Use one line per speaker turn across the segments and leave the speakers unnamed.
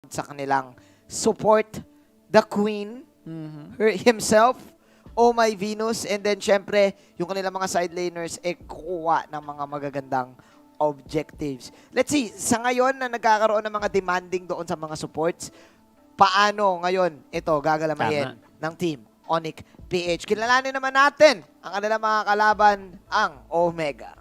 sa kanilang support, the Queen, himself, Oh My Venus, and then syempre, yung kanilang mga side laners, kukuha ng mga magagandang objectives. Let's see, sa ngayon na nagkakaroon ng mga demanding doon sa mga supports, paano ngayon ito gagalamayin ng team ONIC PH? Kilalanin naman natin ang kanilang mga kalaban, ang Omega.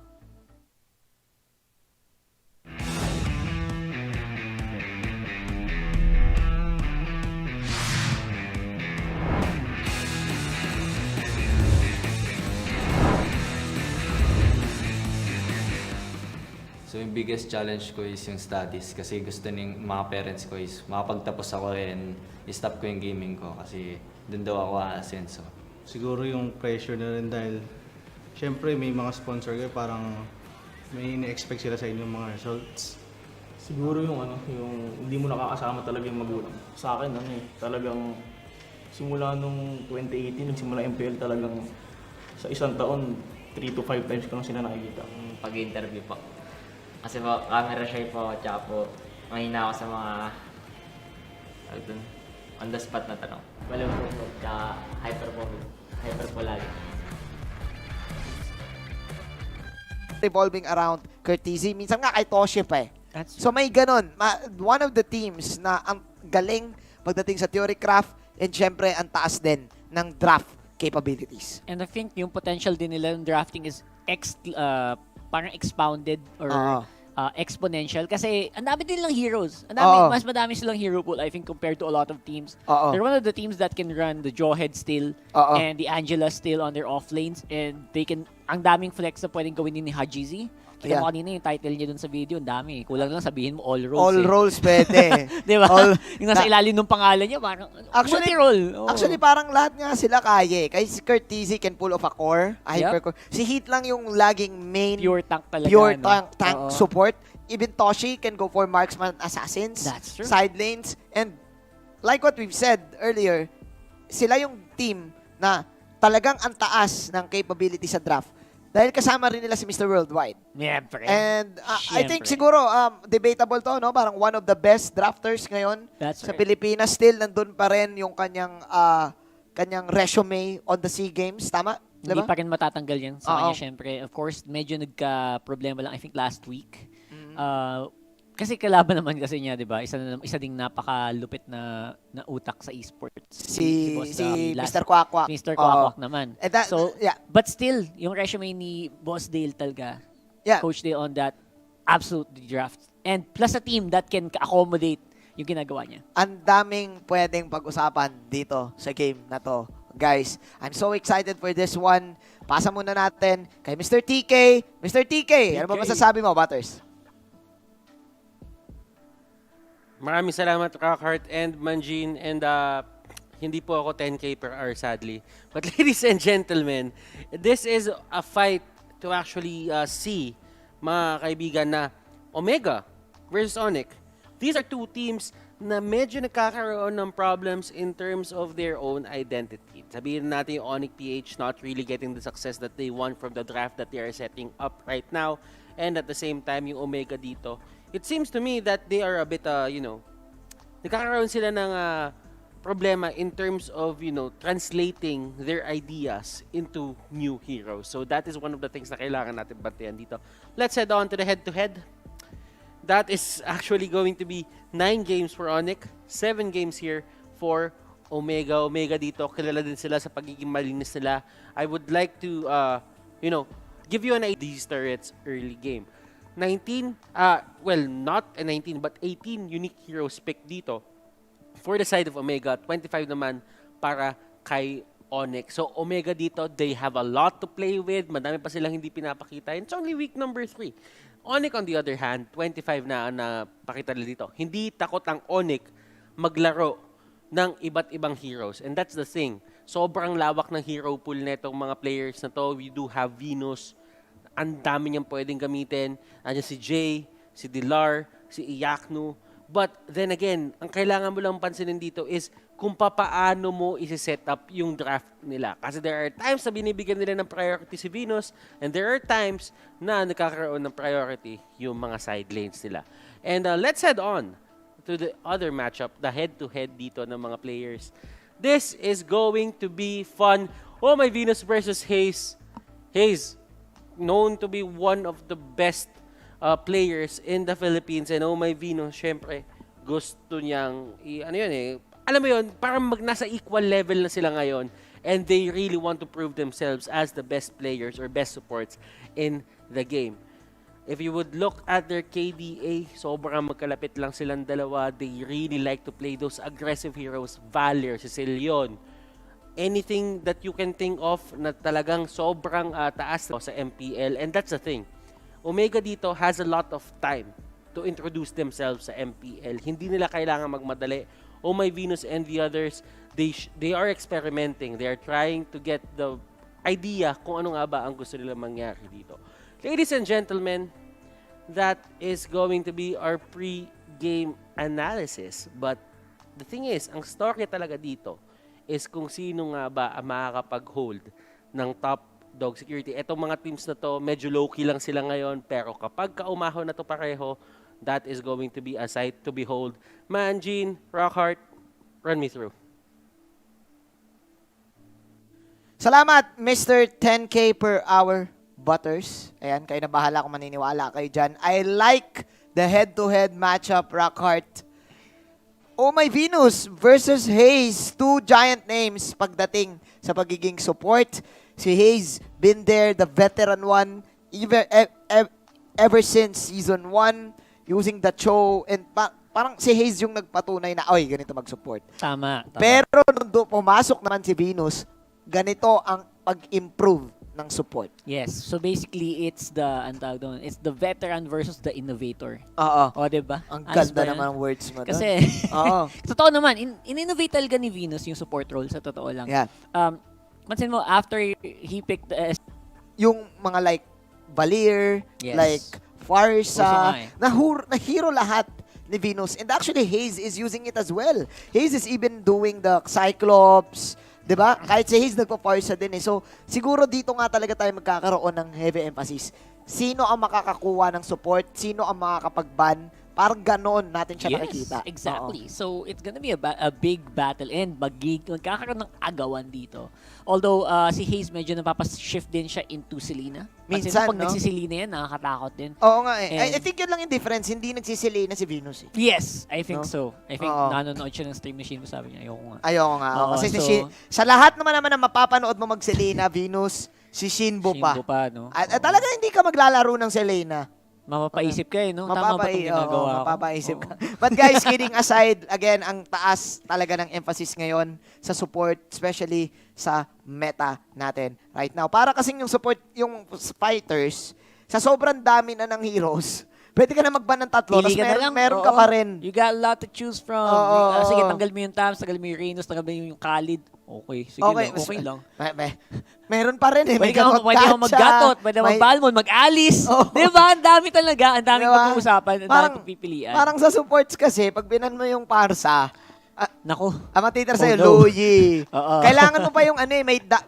So yung biggest challenge ko is yung studies kasi gusto ng mga parents ko is makapagtapos ako and i-stop ko yung gaming ko kasi dun daw ako aasenso.
Siguro yung pressure na rin dahil syempre may mga sponsor kayo parang may ina-expect sila sa inyo mga results.
Siguro yung yung hindi mo nakakasama talaga yung magulang. Sa akin talagang simula nung 2018 nagsimula MPL talagang sa isang taon 3 to 5 times ko lang sila nakikita.
Pag-interview po. Kasi po, camera shy po, tsaka po, mahina ako sa mga on the spot na tanong. Malungkot po, tsaka hyper po lagi.
Revolving around Curtizy. Minsan nga kay Toshi pa eh. So may ganun. One of the teams na ang galing pagdating sa theory craft and syempre ang taas din ng draft capabilities.
And I think yung potential din nila yung drafting is parang expounded or exponential kasi ang dami din lang heroes. Mas madami silang hero pool I think compared to a lot of teams. They're one of the teams that can run the Jawhead still and the Angela still on their off lanes and they can ang daming flex na pwedeng gawin ni Hajizi. Kita mo kanina yung title niya dun sa video, ang dami. Kulang lang sabihin mo all roles.
All roles pwede.
Di ba? Yung nasa ilalim ng pangalan niya, parang multi-role.
Actually, parang lahat nga sila kaya eh. Kasi si Curtizy can pull off a core, a hypercore. Si Heat lang yung laging main
pure tank talaga.
Pure tank support. Even Toshi can go for marksman assassins.
That's true.
Side lanes. And like what we've said earlier, sila yung team na talagang ang taas ng capability sa draft. Dahil kasama rin nila si Mr. Worldwide. And I think siguro debatable to, no? Parang one of the best drafters ngayon sa Pilipinas. Still, nandun pa rin yung kanyang resume on the SEA Games. Tama?
Hindi pa rin matatanggal yan sa kanya, syempre. Of course, medyo nagka-problema lang, I think, last week. Kasi kalaban naman kasi niya, di ba? Isa ding napakalupit na utak sa esports.
Si Mr. Quack.
Mr. Quack naman. But still, yung resume ni Boss Dale talaga, Coach Dale on that, absolutely draft. And plus a team that can accommodate yung ginagawa niya. Ang
daming pwedeng pag-usapan dito sa game na to. Guys, I'm so excited for this one. Pasa muna natin kay Mr. TK. Mr. TK, ano ba masasabi mo, Butters?
Maraming salamat, Rockhart and Manjin. And hindi po ako 10K per hour, sadly. But ladies and gentlemen, this is a fight to actually see, mga kaibigan, na Omega versus ONIC. These are two teams na medyo nagkakaroon ng problems in terms of their own identity. Sabihin natin yung ONIC PH not really getting the success that they want from the draft that they are setting up right now. And at the same time, yung Omega dito, it seems to me that they are a bit, nagkakaroon sila ng problema in terms of, translating their ideas into new heroes. So that is one of the things na kailangan natin bantayan dito. Let's head on to the head-to-head. That is actually going to be 9 games for ONIC, 7 games here for Omega. Omega dito, kilala din sila sa pagiging malinis nila. I would like to, give you an idea of these turrets early game. 19, well, not 19, but 18 unique heroes picked dito for the side of Omega. 25 naman para kay ONIC. So, Omega dito, they have a lot to play with. Madami pa silang hindi pinapakita. It's only week number 3. ONIC, on the other hand, 25 na pakita nila dito. Hindi takot ang ONIC maglaro ng iba't ibang heroes. And that's the thing. Sobrang lawak ng hero pool na itong mga players na to. We do have Venus. Ang dami niyang pwedeng gamitin. Andiyan si Jay, si Dilar, si Iyaknu. But then again, ang kailangan mo lang pansinin dito is kung papaano mo isi-set up yung draft nila. Kasi there are times na binibigyan nila ng priority si Venus and there are times na nakakaroon ng priority yung mga side lanes nila. And let's head on to the other matchup, the head-to-head dito ng mga players. This is going to be fun. Oh my Venus versus Hayes. Hayes, known to be one of the best players in the Philippines. And oh my Venus, syempre, gusto niyang, alam mo yun, parang nasa equal level na sila ngayon. And they really want to prove themselves as the best players or best supports in the game. If you would look at their KDA, sobrang magkalapit lang silang dalawa. They really like to play those aggressive heroes. Valir, Sicilion. Anything that you can think of na talagang sobrang taas sa MPL. And that's the thing. Omega dito has a lot of time to introduce themselves sa MPL. Hindi nila kailangan magmadali. Oh my Venus and the others, they are experimenting. They are trying to get the idea kung ano nga ba ang gusto nila mangyari dito. Ladies and gentlemen, that is going to be our pre-game analysis. But the thing is, ang story talaga dito is kung sino nga ba ang makakapag-hold ng top dog security. Etong mga teams na to, medyo low-key lang sila ngayon. Pero kapag kaumahon na to pareho, that is going to be a sight to behold. Manjin, Rockhart, run me through.
Salamat, Mr. 10K per hour, Butters. Ayan, kayo na bahala kung maniniwala kayo dyan. I like the head-to-head matchup, Rockhart. Oh my Venus versus Hayes. Two giant names pagdating sa pagiging support. Si Hayes, been there, the veteran one, ever since Season 1. Using the Cho, and parang si Hayes yung nagpatunay na, oy, ganito mag-support.
Tama.
Pero nung pumasok naman si Venus, ganito ang pag-improve ng support.
Yes. So basically, it's the veteran versus the innovator.
Oo.
O, diba?
Ang
Ayos
ganda
ba yan?
naman ang words mo.
Kasi,
Oo.
totoo naman, in-innovate talaga ni Venus yung support role, sa totoo lang.
Yeah.
Pansin mo, after he picked
Yung mga like Valir,
Yes.
like Farsa,
Uso nga eh.
na hero lahat ni Venus. And actually, Hayes is using it as well. Hayes is even doing the Cyclops, di ba? Kahit si Hayes nagpa-Farsa din eh. So, siguro dito nga talaga tayo magkakaroon ng heavy emphasis. Sino ang makakakuha ng support? Sino ang makakapag-ban? Parang ganoon natin siya nakikita.
Exactly. So, it's gonna be a big battle and magkakaroon ng agawan dito. Although, si Hayes medyo napapashift din siya into Selena.
Minsan,
pag
no?
nagsiselena yan, nakakatakot din.
Oo nga eh.
And-
I think yun lang yung difference. Hindi nagsisili na si Venus eh.
Yes, I think
No?
so. I think
Oo.
nanonood siya ng stream machine mo, sabi niya, ayoko nga.
Ayoko nga.
Oo,
Kasi si
so-
Shin, sa lahat naman na mapapanood mo mag-Selena, Venus, si Shinbo pa.
Shinbo pa, no?
At talaga hindi ka maglalaro ng Selena.
Mapapaisip ka eh, no? Tama ba itong ginagawa ko?
Mapapaisip
Oo.
ka. But guys, kidding aside, again, ang taas talaga ng emphasis ngayon sa support, especially sa meta natin right now. Para kasing yung support, yung fighters, sa sobrang dami na ng heroes, pwede ka na magban ng tatlo,
Pili
tapos
ka na lang.
meron ka
Oo.
pa rin.
You got a lot to choose from.
Oo.
Sige, tanggal mo yung Tams, tanggal mo yung Reynos, tanggal mo yung Khalid. Okay, sige lang, okay lang.
Meron pa rin eh.
Pwede ka mag-gatot, pwede mag-balmon, mag-alis.
Oo.
Diba? Ang dami talaga. Ang daming
Diba?
pag-uusapan, ang daming pagpipilian.
Parang sa supports kasi, pag binan mo yung Parsa,
Naku.
ang matitira sa'yo,
no.
Luigi.
Oo.
Kailangan mo pa yung ano eh,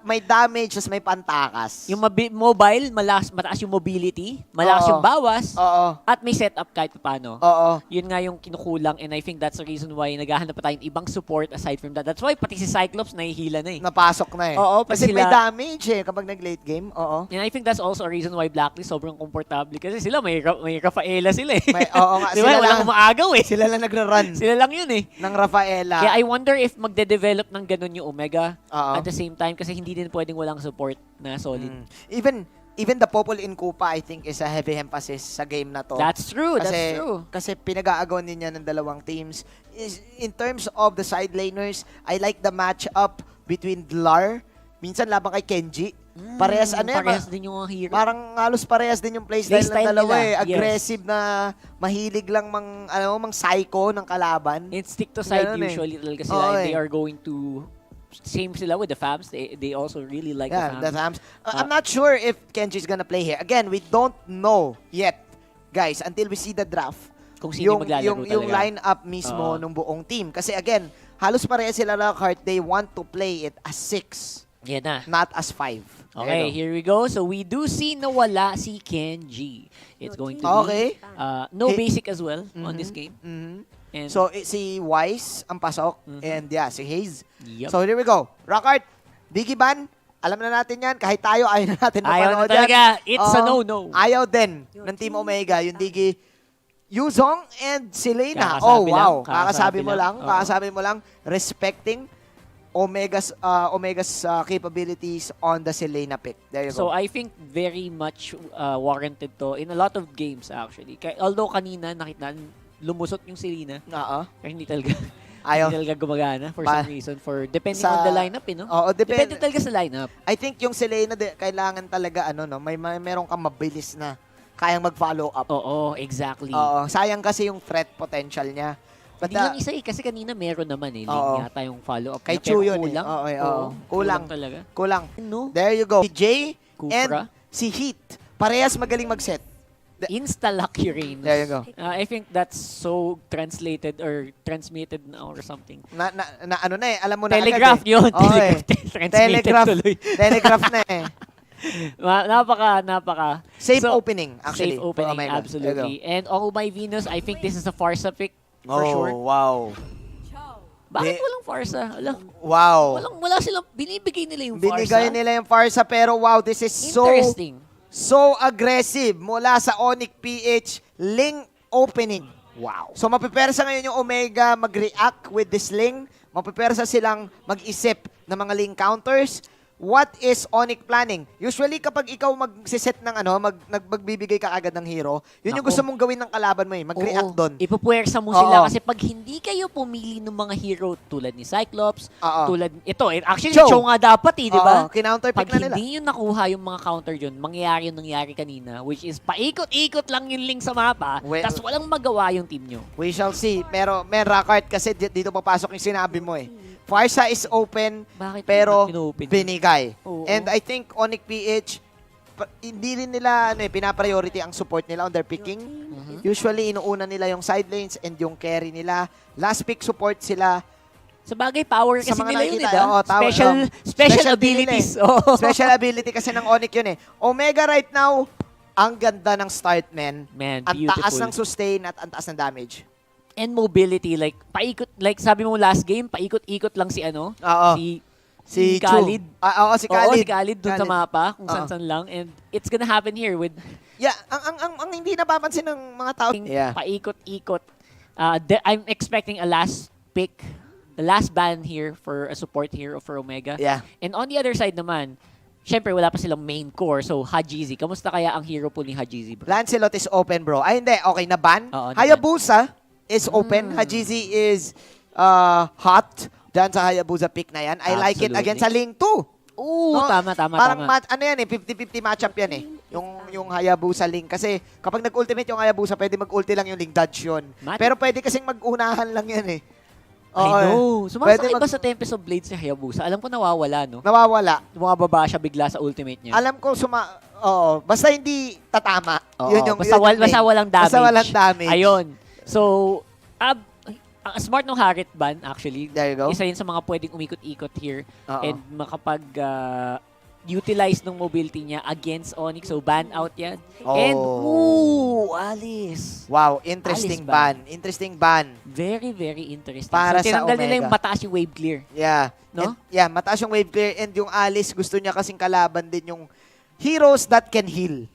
may damage, tas may pantakas.
Yung mobile, mataas yung mobility, malakas
Oo.
yung bawas,
Oo.
at may setup kahit paano.
Oo.
Yun nga yung kinukulang, and I think that's the reason why naghahanap pa tayong ibang support aside from that. That's why pati si Cyclops nahihila na eh.
Napasok na eh.
Oo, pag
kasi may
sila-
damage eh kapag nag-late game. Oo.
And I think that's also a reason why Blacklist sobrang komportable kasi sila may Rafaela sila eh.
Oo nga,
Di ba?
sila
Walang
lang.
umaagaw eh.
Sila lang nagra-run
Sila lang yun eh.
ng Rafaela.
Kaya I wonder if magde-develop ng ganun yung Omega
Oo.
at the same time kasi hindi din pwedeng walang support na solid.
Even the Popol in Kupa, I think, is a heavy emphasis sa game na to.
That's true, that's true.
Kasi pinag-aagawan din yan ng dalawang teams. In terms of the side laners, I like the match-up between Dlar, minsan labang kay Kenji. Parehas
Parehas din yung mga hero.
Parang halos parehas din yung playstyle ng
Playstyle
dalawa
nila,
eh.
yes.
Aggressive na mahilig lang mang psycho ng kalaban.
It's stick to side
Ganun eh.
usually talaga
Oo
sila. And
eh.
they are going to same sila with the Fabs. They also really like
Yeah,
the
the
Fabs.
Thams. I'm not sure if Kenji's gonna play here. Again, we don't know yet, guys, until we see the draft.
Kung sino
Yung,
maglalaro
yung
talaga.
line-up mismo
Oo.
ng buong team. Kasi again, halos parehas sila Lockhart. They want to play it as 6,
Yan na.
not as 5.
Okay, here we go. So we do see nawala si Kenji. It's going to be
Okay.
no
Hey.
basic as well on this game.
Mhm.
And,
So, si Wise ang pasok. And yeah, si Hayes.
Yep.
So, here we go. Rockart, Diggy Ban, alam na natin yan. Kahit tayo, ayaw na natin
ayaw na
mapanood
talaga.
yan.
It's a
Oo.
no-no.
Ayaw din ng Team Omega, yung Diggy Yuzong and si Leyna.
Kakasabi
Oh,
lang,
wow.
kakasabi
Kakasabi mo
lang.
lang.
Oo.
Kakasabi mo lang. Respecting Omega's capabilities on the Selena pick. There you
So
go.
I think very much warranted to in a lot of games actually. Although kanina nakita lumusot yung Selena,
Oo.
pero hindi talaga
Ayaw.
hindi talaga gumagana for
Ba-
some reason depending
sa-
on the lineup, no?
Oo,
Depende talaga sa lineup.
I think yung Selena, kailangan talaga, meron kang mabilis na kayang mag-follow up.
Oo, exactly.
Oo. Sayang kasi yung threat potential niya. But,
Hindi lang isa kasi kanina meron naman Ling
Oo.
yata yung follow-up
Kay
niya, pero
Chu yun
kulang.
Oo,
Oo,
Kulang.
talaga.
Kulang.
No?
There you go. Si Jay
Kufra.
and si Heat. Parehas magaling mag-set.
Insta-lucky Reigns.
There you go.
I think that's so translated or transmitted now or something.
Ano na eh, alam mo na
Telegraph
agad eh.
yun.
Oo
Telegraph.
eh.
Transmitted tuloy.
Telegraph na eh.
Napaka.
Safe
So,
opening, actually.
Safe opening,
for Omega.
absolutely. And all my Venus, I think this is a Farsa pick for
Oh,
sure.
wow.
Bakit
Di-
walang Farsa?
Wow.
Wala silang, binibigay nila yung Farsa.
Binigay nila yung Farsa pero wow, this is
Interesting.
so aggressive mula sa ONIC PH Ling opening.
Wow.
So mapipersa ngayon yung Omega mag-react with this Ling. Mapipersa silang mag-isip ng mga Ling counters. What is ONIC planning? Usually kapag ikaw magsiset ng magbibigay ka agad ng hero, yun yung
Nako.
gusto mong gawin ng kalaban mo eh, mag-react doon.
Ipupuwersa mo
Oo.
sila kasi pag hindi kayo pumili ng mga hero tulad ni Cyclops,
Oo.
tulad ito, actually
Cho.
Cho nga dapat di ba?
Oo, kinounter pick
Pag
na nila.
hindi yun nakuha yung mga counter yun, mangyayari yung nangyari kanina, which is paikot-ikot lang yung link sa mapa,
Well-
tas walang magawa yung team nyo.
We shall see. Pero, Rockart, kasi dito papasok yung sinabi mo eh. Farsa is open,
Bakit
pero
pinopen?
binigay.
Oo.
And I think ONIC PH, hindi rin nila pinapriority ang support nila on their picking. Usually, inuuna nila yung side lanes and yung carry nila. Last pick support sila.
Sa bagay, power
Sa
kasi
mga
nila yun,
nakikita,
di ba?
oo, tower,
Special
specialty
abilities.
nila
Oo.
Special ability kasi ng ONIC yun eh. Omega right now, ang ganda ng start, man.
Man,
Ang taas
beautiful.
ng sustain at ang taas ng damage.
And mobility, like, paikot, like sabi mo last game, paikot-ikot lang si
Oo. Si
Khalid.
Chu. Oo, si Khalid.
Oo, si Khalid dun sa
Khalid.
mapa, kung
Oo.
saan-saan lang. And it's gonna happen here with
Yeah, ang hindi napapansin ng mga tao. Yeah.
paikot-ikot. I'm expecting a last pick, the last ban here for a support hero for Omega.
Yeah.
And on the other side naman, syempre wala pa silang main core. So, Hajizi. Kamusta kaya ang hero pool ni Hajizi, bro?
Lancelot is open, bro. Ay, hindi. Okay, na-ban.
Oo, na-ban.
Hayabusa is open. Hajizi is hot. Diyan sa Hayabusa pick na yan. I like it
Absolutely.
against sa Ling 2.
Oo,
No?
tama.
Parang ano yan eh, 50-50 matchup yan eh. Yung Hayabusa Ling. Kasi kapag nag-ultimate yung Hayabusa, pwede mag-ulti lang yung Ling dodge yun.
Matic.
Pero pwede kasing mag-unahan lang yan eh.
I
Oo,
know.
Pwede
Sumasakay ba sa Tempest of Blades si Hayabusa? Alam ko nawawala, no?
Nawawala.
Bumababa siya bigla sa ultimate niya.
Alam ko oo, basta hindi tatama.
Oo,
Yun yung
basta,
yun yung
basta
main.
walang damage.
Basta walang damage.
Ayun. So, smart nung Harit ban, actually.
There you go.
Isa yun sa mga pwedeng umikot-ikot here
Oo.
and makapag utilize ng mobility niya against Onyx. So, ban out yan.
Oh.
And, Alice.
Wow, interesting
Alice ban.
ban. Interesting ban.
Very, very interesting.
Para
so,
sa
tinanggal nila
Omega.
yung mataas yung wave clear.
Yeah.
No?
And, mataas yung wave clear and yung Alice gusto niya kasing kalaban din yung heroes that can heal.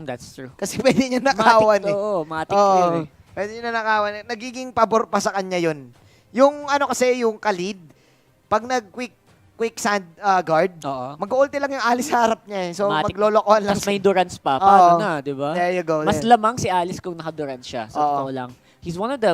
That's true.
Kasi pwede niya nakawan
Matic to,
eh.
matic
Oo.
clear eh.
Pwede niya nakawan. Nagiging pabor pa sa kanya yun. Yung kasi, yung Khalid, pag quick sand guard,
Oo.
mag-ulti lang yung Alice sa harap niya eh. So,
Matic.
maglolokohan lang.
Tapos may Durance pa. Paano
Oo.
na, di ba?
There you go.
Mas lamang si Alice kung naka-Durance siya. So,
Oo.
totoo lang. He's one of the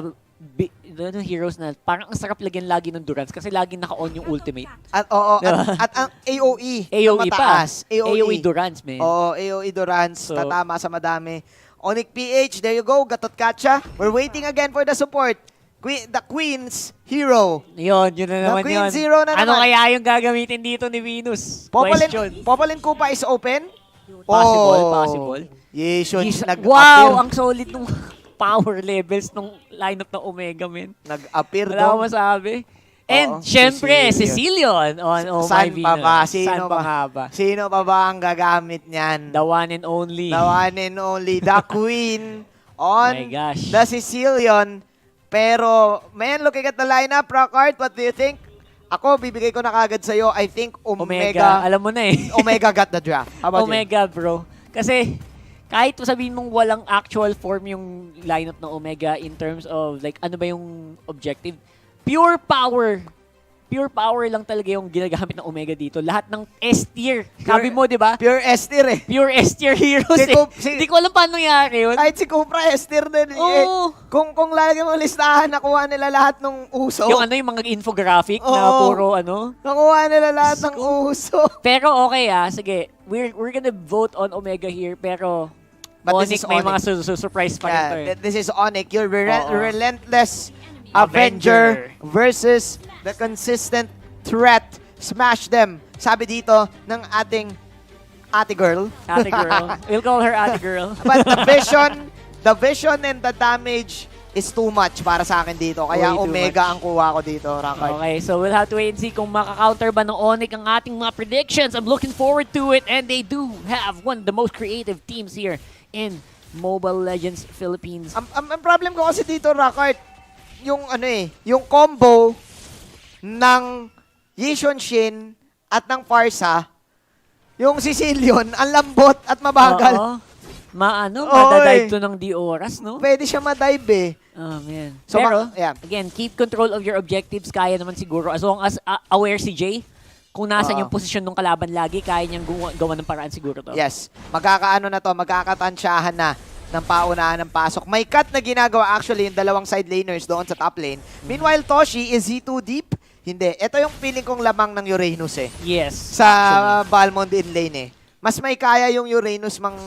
heroes na parang ang sarap lagyan lagi ng Durance kasi laging naka-on yung ultimate.
At, oo,
Diba?
at ang AOE,
AOE
na
pa.
mataas.
AOE Durance, man.
Oo, AOE Durance,
So-
tatama sa madami. ONIC PH, there you go, Gatot Katcha. We're waiting again for the support. The Queen's Hero.
Yun na naman
Queen
yun.
Zero na
Ano
naman.
kaya yung gagamitin dito ni Venus? Question.
Popolin Kupa is open.
Possible.
Yeshon,
Wow, ang solid nung power levels nung lineup ng Omega, man.
Nag-appear
Wala akong
doon.
masabi. And,
Oo,
syempre,
Cecilion.
Cecilion on Oh My
Saan
Venus.
pa ba?
Saan pa nga ba?
Sino pa ba ang gagamit niyan?
The one and only.
The one and only, the Queen on
My gosh.
the Sicilian Pero, man, looking at the lineup, Rockart, what do you think? Ako, bibigay ko na kagad sa'yo. I think Omega,
Alam mo na eh.
Omega got the draft. How about you?
Omega, bro. Kasi, kahit sabihin mong walang actual form yung lineup ng Omega in terms of, like, ano ba yung objective? Pure power. Pure power lang talaga yung ginagamit ng Omega dito. Lahat ng S-tier. Sabi mo, di ba?
Pure S-tier eh.
Pure S-tier heroes
Si
eh.
si-
Hindi ko alam paano nangyari yun.
Kahit si Cupra S-tier din.
Oo.
Kung lagi mo listahan, nakuha nila lahat ng uso.
Yung ano, yung mga infographic na
Oo.
puro ano.
Nakuha nila lahat ng uso.
Pero okay sige. We're gonna vote on Omega here, pero
But this
ONIC
is
may
ONIC.
mga surprise pa rin to eh.
This is ONIC, your
Oo.
relentless Avenger versus the consistent threat. Smash them. Sabi dito ng ating ate girl.
Ate girl. We'll call her ate girl.
But the vision and the damage is too much para sa akin dito. Kaya
Way too
Omega
much.
ang kuha ko dito, Rakard.
Okay, so we'll have to wait and see kung maka-counter ba ng ONIC ang ating mga predictions. I'm looking forward to it, and they do have one of the most creative teams here in Mobile Legends Philippines.
Ang problem ko kasi dito, Rakard, yung yung combo ng Yishun Shin at ng Farsa, yung Sicilian, ang lambot at mabagal.
Oo.
Oo,
Madadive
eh.
to ng di oras, no?
Pwede siya madive eh.
Oh, man.
So,
Pero,
yeah.
again, keep control of your objectives. Kaya naman siguro. As long as aware si Jay, kung nasan yung posisyon ng kalaban lagi, kaya niyang gawa ng paraan siguro to.
Yes. Magkakatansyahan na ng paunahan ng pasok. May cut na ginagawa actually yung dalawang side laners doon sa top lane. Meanwhile, Toshi, is he too deep? Hindi. Ito yung feeling kong lamang ng Uranus eh.
Yes.
Sa Balmond in lane eh. Mas may kaya yung Uranus mang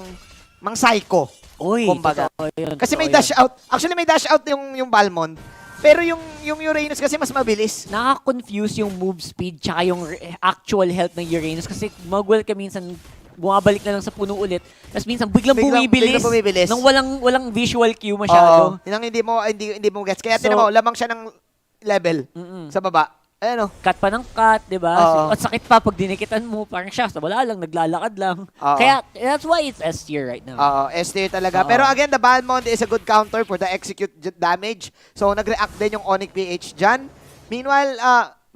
psycho.
Uy,
Kumbaga.
totoo yun,
Kasi may
totoo
dash out. Actually, may dash out yung Balmond. Pero yung Uranus kasi mas mabilis.
Nakaka-confuse yung move speed tsaka yung actual health ng Uranus kasi magwal ka minsan bumabalik na lang sa puno ulit. Tapos minsan biglang bumibilis.
Biglang bumibilis.
Nang walang visual cue masyado.
Oo. Yun ang hindi mo gets. Kaya
So,
tinan mo, lamang siya ng level sa baba. Ayan o.
Cut pa ng cut, di ba?
Oo.
At sakit pa pag dinikitan mo. Parang siya, wala lang, naglalakad lang.
Oo.
Kaya, that's why it's S tier right now.
Oo, S tier talaga.
Oo.
Pero again, the Balmond is a good counter for the execute damage. So, nag-react din yung ONIC-PH dyan. Meanwhile,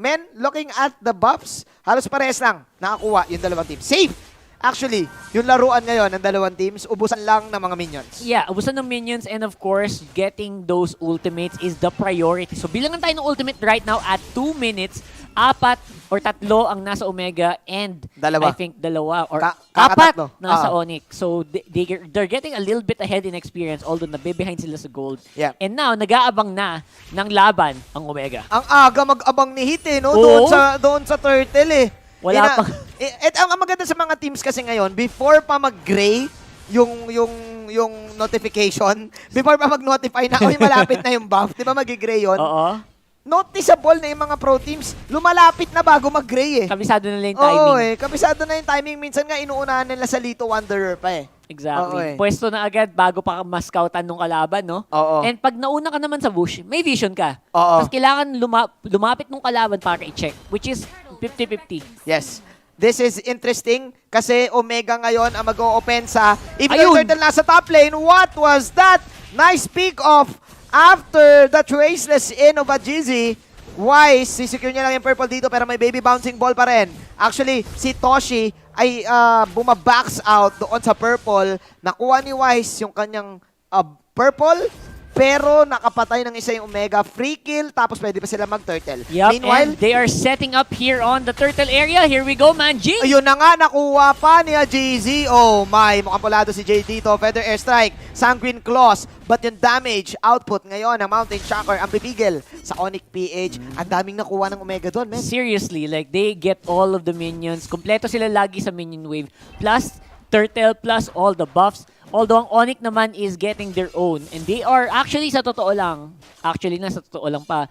men, looking at the buffs, halos parehas lang. Nakakuha yung dalawang team. Safe! Actually, yung laruan ngayon ng dalawang teams, ubusan lang ng mga minions.
Yeah, ubusan ng minions and of course, getting those ultimates is the priority. So bilangan tayo ng ultimate right now at 2 minutes. 4 or 3 ang nasa Omega and
Dalawa.
I think 2 or 4
kakatatlo.
nasa ONIC. So they're getting a little bit ahead in experience although nabe-behind sila sa gold.
Yeah.
And now, nag-aabang na ng laban ang Omega.
Ang aga mag-abang ni Hit eh, no?
Oo.
Doon sa Turtle eh.
Wala pa.
Ang maganda sa mga teams kasi ngayon, before pa mag-gray yung notification, before pa mag-notify na, oy, malapit na yung buff, di ba mag-gray yun?
Oo.
Noticeable na yung mga pro teams, lumalapit na bago mag-gray eh.
Kabisado na lang yung timing.
Oo eh, kabisado na yung timing. Minsan nga inuunahan nila sa Lito Wanderer pa eh. Oo
Exactly.
eh.
Pwesto na agad bago pa ma-scoutan nung kalaban, no?
Oo.
And pag nauna ka naman sa bush, may vision ka.
Oo.
Tapos kailangan lumapit nung kalaban para i-check, which is 50-50.
Yes. This is interesting kasi Omega ngayon ang mag-o-opensa. Even
Ayun!
though Turtle nasa top lane, what was that? Nice pick off after the traceless in of Ajizi. Wise, sisecure niya lang yung purple dito pero may baby bouncing ball pa rin. Actually, si Toshi ay bumabacks out doon sa purple. Nakuha ni Wise yung kanyang purple. Pero nakapatay ng isa yung Omega. Free kill, tapos pwede pa sila mag-turtle.
Yup,
Meanwhile,
and they are setting up here on the turtle area. Here we go, Manji!
ayun na nga, nakuha pa ni JZ. Oh my, mukhang pulado si Jay dito. Feather Airstrike, Sanguine Claws. But yung damage output ngayon ng Mountain Shocker ang pipigil sa ONIC-PH. Ang daming nakuha ng Omega doon, man.
Seriously, like they get all of the minions. Kompleto sila lagi sa minion wave. Plus, turtle, plus all the buffs. Although ang ONIC naman is getting their own. And they are actually sa totoo lang. Actually, nasa totoo lang pa.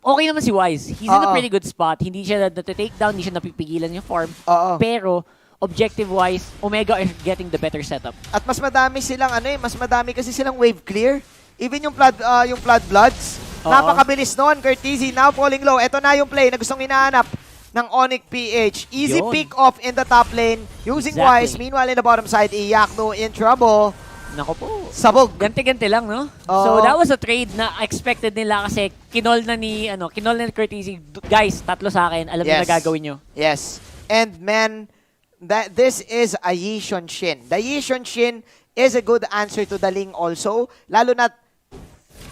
Okay naman si Wise. He's in a pretty good spot. Hindi siya na-take down, hindi siya napipigilan yung farm. Pero, objective-wise, Omega are getting the better setup.
At mas madami silang mas madami kasi silang wave clear. Even yung Flood Bloods. Napakabilis noon. Curtizy now falling low. Ito na yung play na gustong hinahanap ng ONIC-PH. Easy
Yun.
pick off in the top lane using
Exactly.
Wise. Meanwhile, in the bottom side, Iyakno in trouble.
Nako po.
Sabog.
Ganti-ganti lang, no?
Oo.
So that was a trade na expected nila kasi kinol na ni Curtis, guys, 3 sa akin, alam niyo na gagawin nyo.
Yes. And man, this is a Yishun Shin. The Yishun Shin is a good answer to the Ling also. Lalo na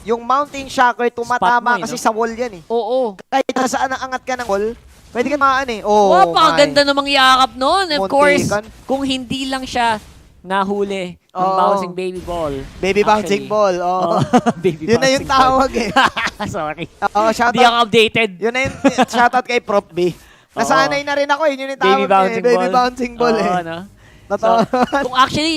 yung Mountain Shocker tumatama
Spot mo,
kasi
no?
sa wall yan eh.
Oo.
Kahit nasaan ang angat ka ng wall, pwede ka maan eh. Oh,
Wow, pakaganda namang yakap nun. Of course,
Muntikan.
kung hindi lang siya nahuli ng
Oo.
bouncing baby ball.
Baby bouncing ball. Oh.
Baby
Yun na yung
bouncing ball.
tawag eh.
Sorry.
Oo, shout
Hindi
out.
ako updated.
Yun na yung shoutout kay Prof B. Nasanay na rin ako, yun yung tawag
Baby
niya,
bouncing
eh. Baby
ball.
bouncing ball
Oo,
eh.
no?
Totoo.
Kung actually,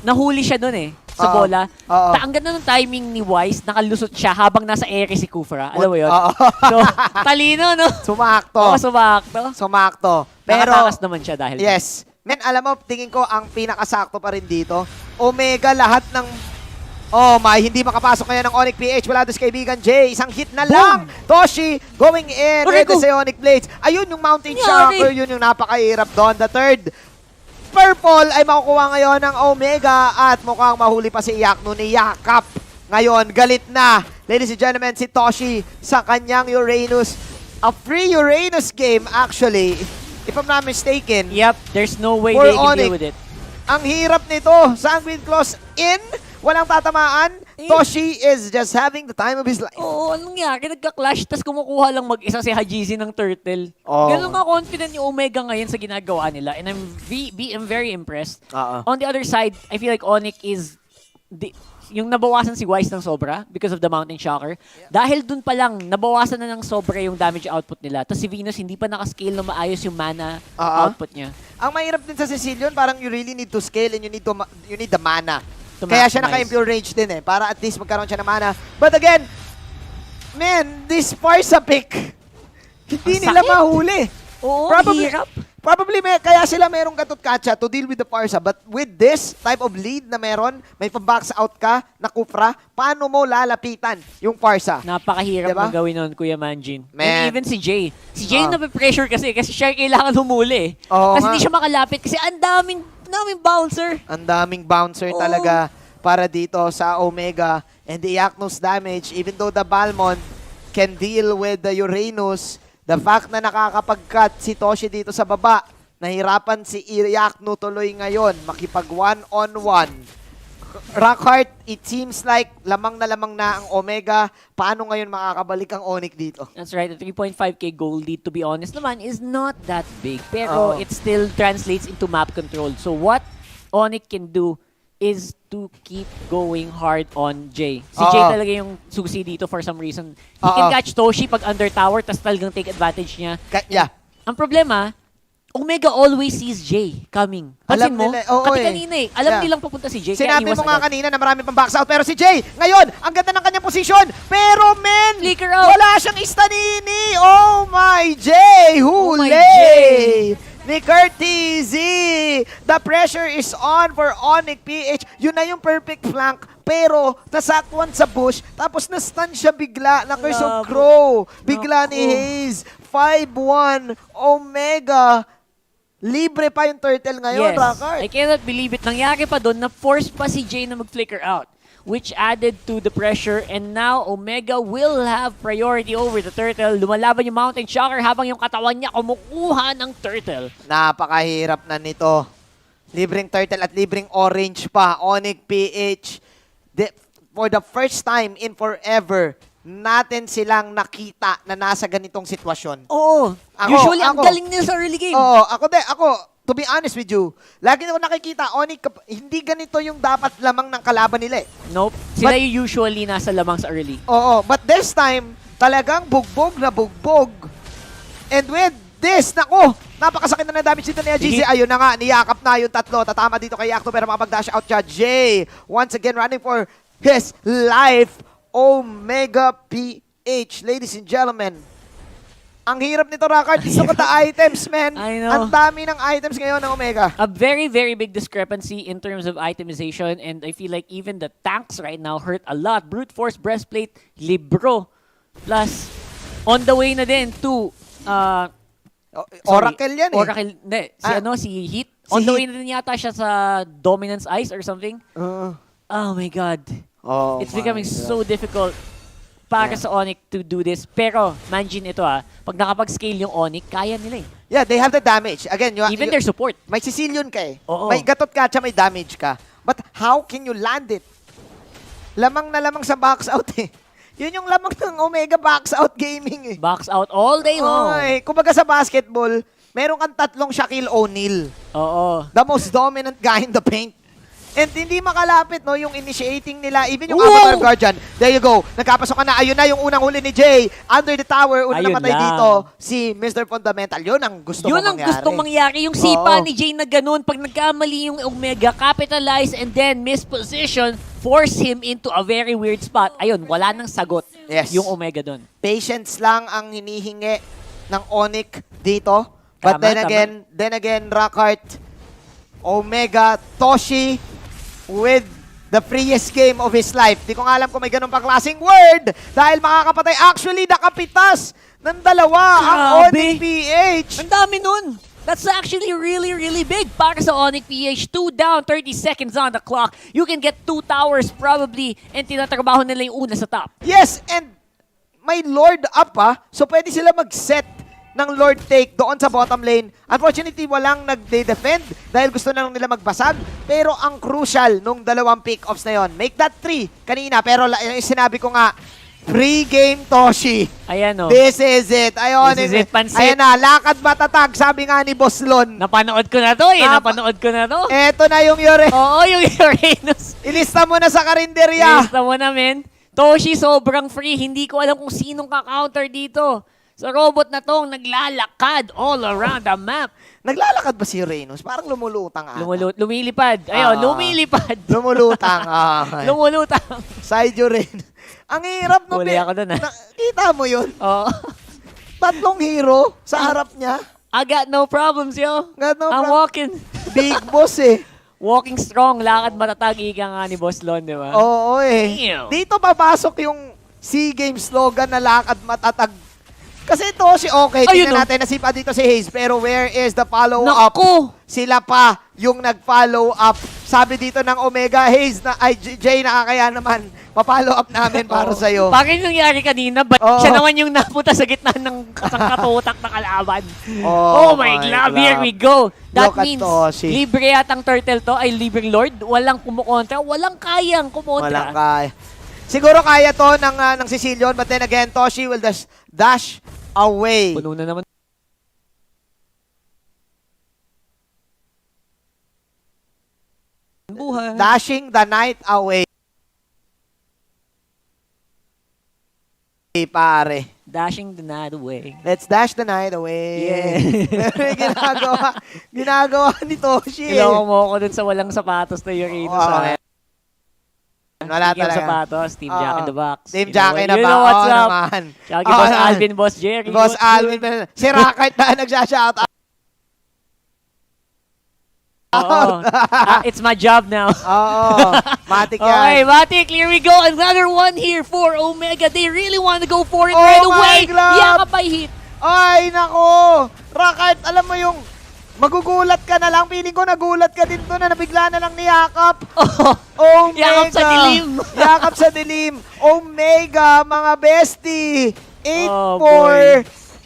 nahuli siya dun eh, sa
Oo.
bola.
Oo.
Ang ganda ng timing ni Wise, nakalusot siya habang nasa ere si Kufra. Alam mo yun?
Oo.
So, talino, no?
Sumakto.
Oo, sumakto.
Sumakto. Pero,
Nakatakas naman siya dahil.
yes. Men, alam mo, tingin ko ang pinakasakto pa rin dito. Omega, lahat ng... Oh my, hindi makapasok ngayon ng ONIC PH. Wala doon si kaibigan Jay. Isang hit na lang. Toshi going in.
Aray
Ready
ko.
si ONIC Blades. Ayun yung Mountain
Nangyari.
Shocker. Yun yung napakahirap doon. The third purple ay makukuha ngayon ng Omega at mukhang mahuli pa si Yakno ni Yakap. Ngayon, galit na. Ladies and gentlemen, si Toshi sa kanyang Uranus. A free Uranus game actually, if I'm not mistaken.
Yep, there's no way
For
they can
ONIC.
deal with it.
Ang hirap nito. Sanguine Claws in. Walang tatamaan. Toshi is just having the time of his life.
Oo, anong nangyari? Nagka-clash, tas kumukuha lang mag-isa si Hajizi ng turtle.
Oo.
Ganun ka confident yung Omega ngayon sa ginagawa nila. And I'm very impressed. On the other side, I feel like ONIC is... yung nabawasan si Wise ng sobra because of the Mountain Shocker. Dahil dun pa lang, nabawasan na ng sobra yung damage output nila. Tapos si Venus, hindi pa nakascale na maayos yung mana output niya.
Ang mahirap din sa Sicilian, parang you really need to scale and you need the mana.
To
Kaya siya
maximize.
naka-impure range din eh. Para at least magkaroon siya ng mana. But again, man, this Parsa pick, hindi
Ang
nila
sakit.
mahuli.
Oo, hirap.
Probably kaya sila merong katut-katsa to deal with the Parsa. But with this type of lead na meron, may pa-box out ka na Kufra, paano mo lalapitan yung Parsa?
Napakahirap
Diba?
na gawin nun, Kuya Manjin.
Man.
And even si Jay. Si Jay nape-pressure kasi siya kailangan humuli.
Oo
Kasi
nga.
hindi siya makalapit kasi ang daming bouncer.
Ang daming bouncer talaga para dito sa Omega. And the Yaknos damage, even though the Balmond can deal with the Uranus, the fact na nakakapag-cut si Toshi dito sa baba, nahirapan si Yakno tuloy ngayon, makipag one-on-one. Rockheart, it seems like lamang na ang Omega. Paano ngayon makakabalik ang ONIC dito?
That's right. The 3.5k goal lead, to be honest naman, is not that big. Pero it still translates into map control. So what ONIC can do is to keep going hard on Jay. Si Jay talaga yung susi dito for some reason. He can catch Toshi pag under tower, tas talagang take advantage niya.
Yeah.
Ang problema, Omega always sees Jay coming. Pansin
Alam
mo?
nila, oo
Pati
eh.
kanina eh. Alam
Yeah.
nilang papunta si Jay. kaya
Sinabi
iwas
mo nga
agad.
kanina na marami pang box out, pero si Jay, ngayon, ang ganda ng kanyang posisyon, pero men,
Flicker out.
wala siyang istanini. Oh my Jay,
Oh my
huli!
Jay.
Ni Curtis. The pressure is on for ONIC PH. Yun na yung perfect flank. Pero nasakwan sa bush. Tapos na-stun siya bigla. Na Curse of
Labo.
Crow. Bigla ni
Naku.
Hayes. 5-1. Omega. Libre pa yung turtle ngayon,
Yes.
Rockart.
I cannot believe it. Nangyari pa doon na force pa si Jay na mag-flicker out, which added to the pressure, and now Omega will have priority over the turtle. Lumalaban yung Mountain Shocker habang yung katawan niya kumukuha ng turtle.
Napakahirap na nito. Libreng turtle at libreng orange pa. ONIC PH. For the first time in forever, natin silang nakita na nasa ganitong sitwasyon.
Oo. Usually, ang galing nila sa early game.
Oo, ako, to be honest with you, lagi na ako nakikita, ONIC, hindi ganito yung dapat lamang ng kalaban nila eh.
Nope. Sila yung usually nasa lamang sa early.
Oo, but this time, talagang bugbog na bugbog. And with this, nako, napakasakit na damage dito ni Ajizi. Ayun na nga, niyakap na yung tatlo. Tatama dito kay Yakto pero makapag-dash out siya. Jay, once again, running for his life. Omega PH, ladies and gentlemen. Ang hirap nito, Rockart. Look at the items, man.
I know.
Ang dami ng items ngayon ng Omega.
A very, very big discrepancy in terms of itemization, and I feel like even the tanks right now hurt a lot. Brute Force, Breastplate, Libro, plus on the way na din to
Oracle yan eh.
Oracle, hindi. Si
Ah.
si Heat.
Si
On the
Heat.
way na din yata siya sa Dominance Ice or something. Oh my God.
Oh
It's
my
becoming
God.
so difficult para
Yeah.
sa ONIC to do this. Pero, Manjin, ito pag nakapag-scale yung ONIC, kaya nila eh.
Yeah, they have the damage. Again,
Even their support.
may Sicilian ka eh.
Oo.
May gatot ka, tsaka may damage ka. But how can you land it? Lamang na lamang sa box out eh. Yun yung lamang ng Omega box out gaming eh.
Box out all day long.
Oy, kumbaga sa basketball, meron kang tatlong Shaquille O'Neal.
Oo.
The most dominant guy in the paint. And hindi makalapit, no, yung initiating nila, even yung
Wow!
Avatar Guardian. There you go. Nagkapasok ka na. Ayun na yung unang huli ni Jay. Under the tower, unang
Ayun
namatay
lang.
dito, si Mr. Fundamental. Yun ang gusto
Yun
mo
ang
mangyari.
gustong mangyari. Yung sipa
Oo.
ni Jay na ganun, pag nagkamali yung Omega, capitalize and then misposition, force him into a very weird spot. Ayun, wala nang sagot
Yes.
yung Omega dun.
Patience lang ang hinihingi ng ONIC dito. But
Tama,
then again, Rockhart, Omega, Toshi, with the freest game of his life. Di ko nga alam kung may ganun pa klaseng word dahil makakapatay. Actually, nakapitas ng dalawa ang
Grabe.
ONIC PH.
Ang dami nun. That's actually really, really big para sa ONIC PH. 2 down, 30 seconds on the clock. You can get 2 towers probably and tinatrabaho nila yung una sa top.
Yes, and may Lord up so pwede sila mag-set ng Lord take doon sa bottom lane. Unfortunately, walang nagde-defend dahil gusto na lang nila magbasag. Pero ang crucial nung dalawang pick-offs na yon, make that 3 kanina. Pero sinabi ko nga, free game Toshi.
Ayan o.
This is it. Ayun,
This is it, pansit.
Ayan na, lakad matatag, sabi nga ni Boss Lon.
Napanood ko na to eh. Napanood ko na to.
Eto na yung Yore.
Oo, yung Uranus.
Ilista mo na sa karinderya.
Lista mo na, men. Toshi, sobrang free. Hindi ko alam kung sinong ka-counter dito. Sa robot na tong naglalakad all around the map.
Naglalakad ba si Uranus? Parang lumulutang ata.
Lumilipad. Ayun, lumilipad.
Lumulutang.
Lumulutang.
Side Uranus. Ang hirap no.
Huli ako dun,
Kita mo yun?
Oo.
Tatlong hero sa harap niya.
I got no problems, yo.
Got no
I'm
problem.
walking.
Big boss eh.
Walking strong, lakad matatag, ika nga ni Boss Lon, di ba?
Oo eh.
Damn.
Dito papasok yung SEA Games slogan na lakad matatag. Kasi ito si okay,
Ayun,
tingnan natin, nasipa dito si Hayes. Pero where is the follow-up?
Naku!
Sila pa yung nag-follow up. Sabi dito ng Omega, Hayes, Jay, nakakaya naman. Pa-follow up namin para sa'yo.
Bakit nangyari kanina? Ba't
Oo.
siya naman yung napunta sa gitna ng katutak na kalaban?
Oh,
Oh my God, here we go. That
Look at
means,
Toshi.
libre yatang turtle to, ay libreng lord. Walang kumukontra, walang kayang kumontra.
Walang kaya. Siguro kaya to ng Sicilian, but then again, Toshi will just dash away.
Puno na naman. Buhay.
Dashing the night away. Pare.
Dashing the night away.
Let's dash the night away.
Yeah.
ginagawa ni Toshi.
Iloko mo ako dun sa walang sapatos na Uranus.
Oo. Wala
Speaking of
talaga.
sapatos, Team Jack in the Box.
Team
You
Jack
know
in the
what-
Box.
You know what's
Oo
up?
naman.
Shout
Oo
Boss
naman.
Alvin, Boss Jerry.
Boss
what's
Alvin.
good?
Si Rocket na nagsha-shout out.
Oo. It's my job now.
Oo. Matik yan.
Okay, Matic, here we go. Another one here for Omega. They really want to go for it
Oh
right
my
away.
God.
Yakap ay hit.
Ay, nako. Rocket, alam mo yung magugulat ka na lang. Feeling ko nagulat ka din to na nabigla na lang niyakap.
Oh,
Omega.
yakap sa dilim.
Yakap sa dilim. Omega, mga bestie. 8-4.
Oh,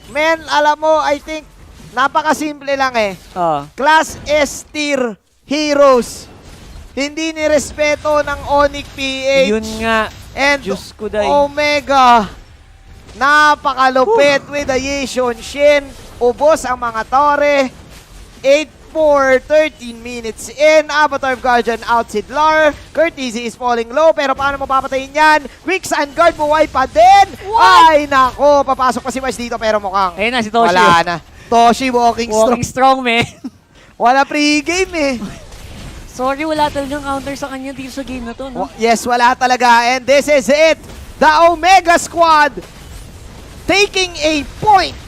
Men, alam mo, I think, napakasimple lang eh.
Oh.
Class S tier heroes. Hindi nirespeto ng ONIC PH.
Yun nga.
And
Diyos ko, day.
Omega. Napakalupit with the Yishon Shin. Ubos ang mga tore. 8-4, 13 minutes in. Avatar Guardian out si Dlar. Courtesy is falling low. Pero paano mo papatayin yan? Quicks and guard buhay pa din.
What?
Ay, nako. Papasok pa si Wise dito pero mukhang
Ayun na, si Toshi.
wala na. Toshi walking strong.
Walking strong, man.
Wala pre-game eh.
Sorry, wala talagang counter sa kanya dito sa game na to, no?
Yes, wala talaga. And this is it. The Omega Squad taking a point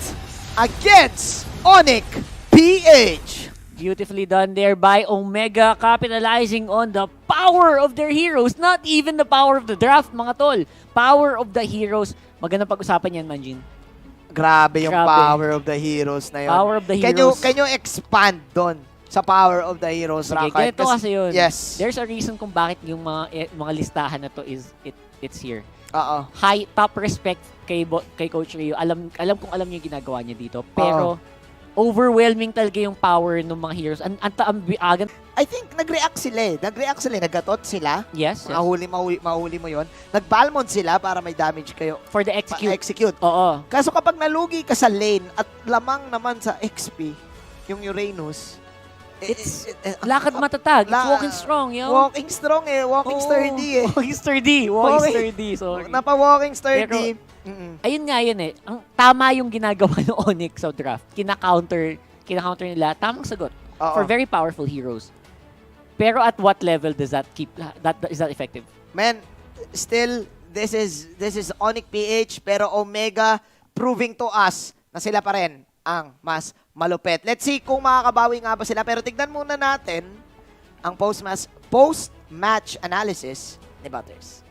against ONIC PH.
Beautifully done there by Omega, capitalizing on the power of their heroes. Not even the power of the draft, mga tol. Power of the heroes. Magandang pag-usapan yan, Manjin.
Grabe yung
Grabe.
power of the heroes na yun.
Power of the heroes.
Can you expand doon? sa power of the heroes,
Sige,
Rockart.
ganito kasi yun.
Yes.
There's a reason kung bakit yung mga listahan na to it's here.
Oo.
High top respect kay Coach Rio. Alam niyo yung ginagawa niya dito. Pero overwhelming talaga yung power ng mga heroes. Agan.
I think nag-react sila. Nagatot sila.
Yes.
Mahuli mo yon. Nag-Balmond sila para may damage kayo.
For the execute.
Execute.
Oo.
Kaso kapag nalugi ka sa lane at lamang naman sa XP, yung Uranus,
It's lakad matatag. It's walking strong, yo.
Walking strong walking sturdy
Walking sturdy. Walking sturdy. Sorry.
Napa-walking sturdy.
Ayun nga yun eh. Ang tama yung ginagawa ng ONIC sa draft. Kina-counter nila. Tamang sagot.
Oo.
For very powerful heroes. Pero at what level does that is that effective?
Man, still this is ONIC PH pero Omega proving to us na sila pa rin ang mas malupit. Let's see kung makakabawi nga ba sila. Pero tignan muna natin ang post-match analysis ni Butters.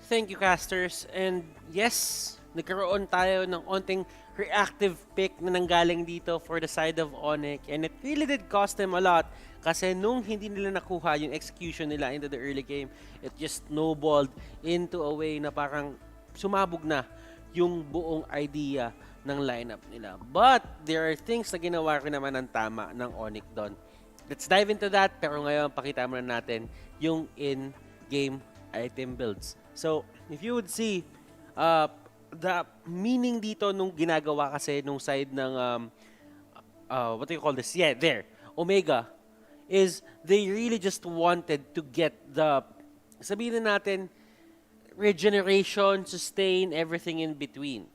Thank you, casters. And yes, nagkaroon tayo ng onting reactive pick na nanggaling dito for the side of ONIC. And it really did cost them a lot kasi nung hindi nila nakuha yung execution nila into the early game, it just snowballed into a way na parang sumabog na yung buong idea ng lineup nila. But there are things na ginawa ko naman ng tama ng ONIC doon. Let's dive into that. Pero ngayon, pakita muna natin yung in-game item builds. So, if you would see, the meaning dito nung ginagawa kasi nung side ng, what do you call this? Yeah, there. Omega is they really just wanted to get the, sabihin na natin, regeneration, sustain, everything in between.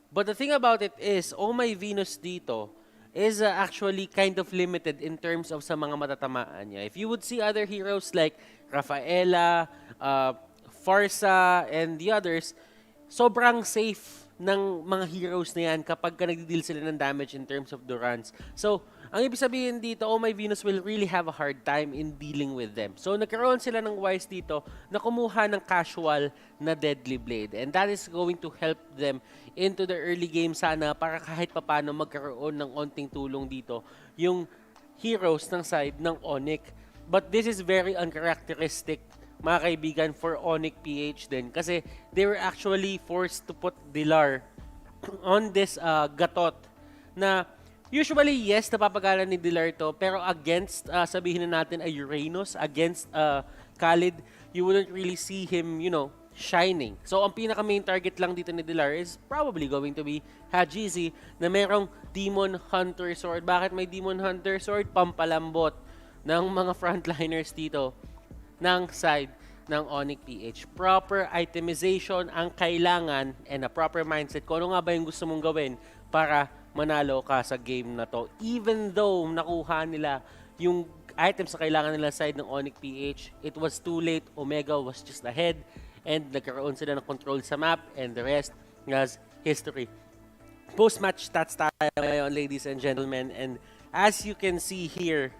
But the thing about it is, Oh My Venus dito is actually kind of limited in terms of sa mga matatamaan niya. If you would see other heroes like Rafaela, Farsa, and the others, sobrang safe ng mga heroes na yan kapag nagdi-deal sila ng damage in terms of the runs. So, ang ibig sabihin dito, Oh My Venus will really have a hard time in dealing with them. So, nagkaroon sila ng wise dito na kumuha ng casual na Deadly Blade. And that is going to help them into the early game sana para kahit papano magkaroon ng onting tulong dito yung heroes ng side ng ONIC. But this is very uncharacteristic, mga kaibigan, for ONIC PH din. Kasi they were actually forced to put Dilar on this gatot na usually, yes, napapagalan ni Dilar to, pero against, sabihin na natin, a Uranus, against Khalid, you wouldn't really see him, you know, shining. So, ang pinaka-main target lang dito ni Dilar is probably going to be Hajizi na merong Demon Hunter Sword. Bakit may Demon Hunter Sword? Pampalambot ng mga frontliners dito ng side ng ONIC PH. Proper itemization ang kailangan and a proper mindset kung ano nga ba yung gusto mong gawin para manalo ka sa game na to. Even though nakuha nila yung items na kailangan nila side ng ONIC PH, it was too late. Omega was just ahead and nagkaroon sila ng control sa map and the rest was history. Post-match stats tayo ngayon, ladies and gentlemen, and as you can see here,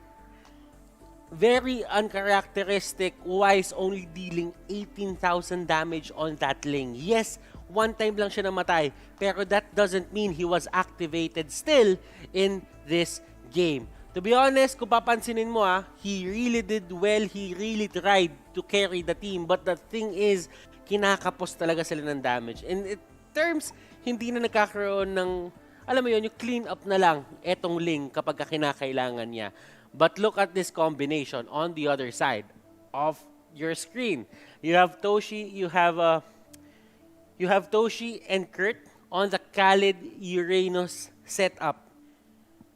very uncharacteristic, Wise only dealing 18,000 damage on that lane. Yes, one time lang siya namatay, pero that doesn't mean he was activated still in this game. To be honest, kung papansinin mo he really did well, he really tried to carry the team, but the thing is, kinakapos talaga sila ng damage. In terms, hindi na nagkakaroon ng, alam mo yun, yung clean up na lang etong link kapag kinakailangan niya. But look at this combination on the other side of your screen. You have Toshi, you have Toshi and Kurt on the Khalid Uranus setup.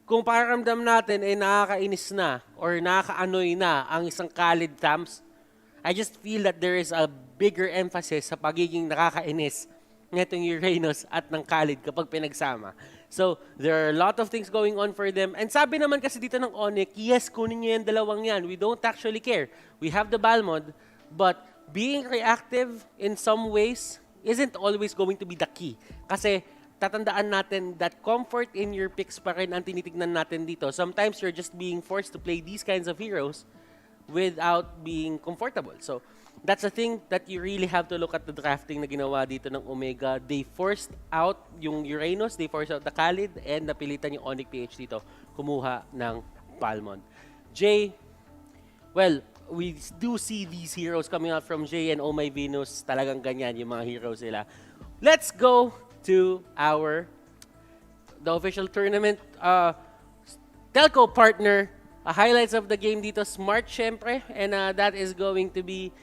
Kung pakiramdam natin ay nakakainis na or nakakaanoy na ang isang Khalid Tams, I just feel that there is a bigger emphasis sa pagiging nakakainis nitong Uranus at ng Khalid kapag pinagsama. So, there are a lot of things going on for them. And sabi naman kasi dito ng ONIC, yes, kunin nyo yung dalawang yan. We don't actually care. We have the Balmond, but being reactive in some ways isn't always going to be the key. Kasi tatandaan natin that comfort in your picks pa rin ang tinitignan natin dito. Sometimes you're just being forced to play these kinds of heroes, without being comfortable. So, that's a thing that you really have to look at the drafting na ginawa dito ng Omega. They forced out yung Uranus, they forced out the Khalid, and napilitan yung ONIC-PH dito kumuha ng Palmon. Jay, well, we do see these heroes coming out from Jay and Oh My Venus. Talagang ganyan yung mga heroes nila. Let's go to the official tournament telco partner. Highlights of the game dito, Smart syempre, and that is going to be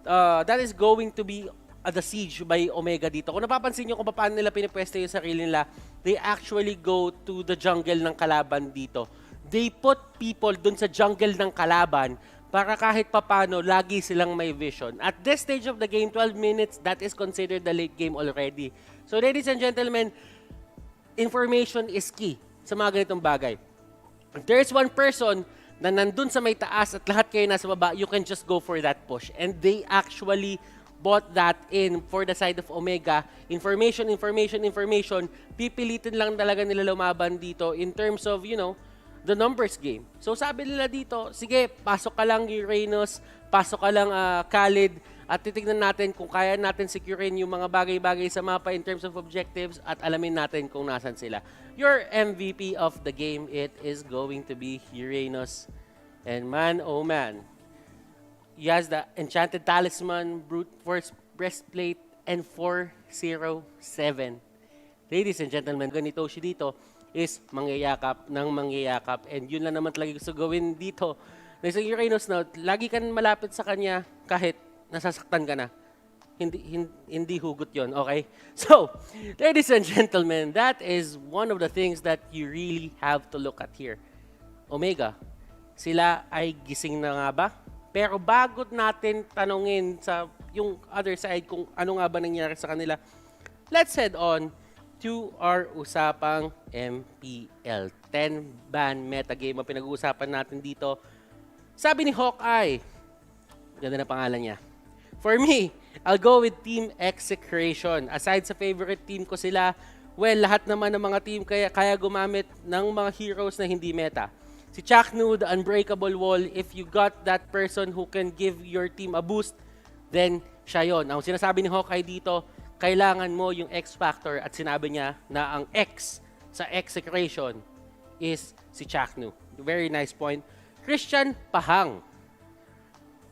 the siege by Omega dito. Kung napapansin nyo kung paano nila pinipwesto yung sarili nila, they actually go to the jungle ng kalaban dito. They put people dun sa jungle ng kalaban para kahit papano, lagi silang may vision. At this stage of the game, 12 minutes, that is considered the late game already. So ladies and gentlemen, information is key sa mga ganitong bagay. If there is one person na nandun sa may taas at lahat kayo nasa baba, you can just go for that push. And they actually bought that in for the side of Omega. Information. Pipilitin lang talaga nila lumaban dito in terms of, the numbers game. So sabi nila dito, sige, pasok ka lang Uranus, pasok ka lang Khalid, at titignan natin kung kaya natin securein yung mga bagay-bagay sa mapa in terms of objectives at alamin natin kung nasan sila. Your MVP of the game, it is going to be Uranus. And man, oh man, he has the Enchanted Talisman, Brute Force Breastplate, and 407. Ladies and gentlemen, ganito siya dito is mangyayakap ng mangyayakap. And yun lang naman talaga gusto gawin dito. Sa Uranus na, lagi ka malapit sa kanya kahit nasasaktan ka na. Hindi hugot yon, okay? So, ladies and gentlemen, that is one of the things that you really have to look at here. Omega, sila ay gising na nga ba? Pero bago natin tanungin sa yung other side kung ano nga ba nangyari sa kanila, let's head on to our usapang MPL. 10-ban metagame ang pinag-uusapan natin dito. Sabi ni Hawkeye, ganda na pangalan niya. For me, I'll go with Team Execration. Aside sa favorite team ko sila, well, lahat naman ng mga team kaya gumamit ng mga heroes na hindi meta. Si Chaknu, the Unbreakable Wall, if you got that person who can give your team a boost, then siya yun. Ang sinasabi ni Hawkeye dito, kailangan mo yung X factor at sinabi niya na ang X sa Execration is si Chaknu. Very nice point. Christian Pahang.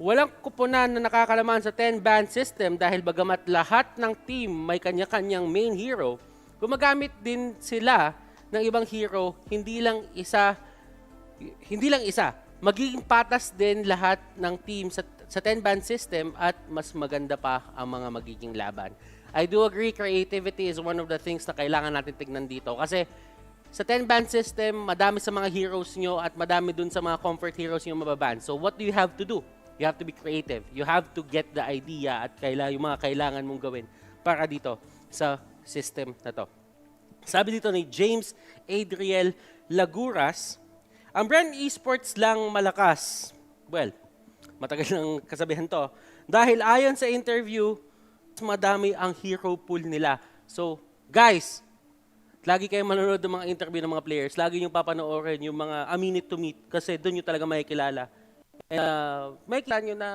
Walang kuponan na nakakalaman sa 10-ban system dahil bagamat lahat ng team may kanya-kanyang main hero, gumagamit din sila ng ibang hero, hindi lang isa. Magiging patas din lahat ng team sa 10-ban system at mas maganda pa ang mga magiging laban. I do agree, creativity is one of the things na kailangan natin tignan dito. Kasi sa 10-ban system, madami sa mga heroes nyo at madami dun sa mga comfort heroes nyo mababan. So what do you have to do? You have to be creative. You have to get the idea at yung mga kailangan mong gawin para dito sa system na to. Sabi dito ni James Adriel Laguras, ang brand esports lang malakas. Well, matagal ng kasabihan to. Dahil ayon sa interview, madami ang hero pool nila. So, guys, lagi kayong manonood ng mga interview ng mga players. Lagi nyo papanoorin yung mga a minute to meet kasi doon nyo talaga makikilala. Makikilala nyo na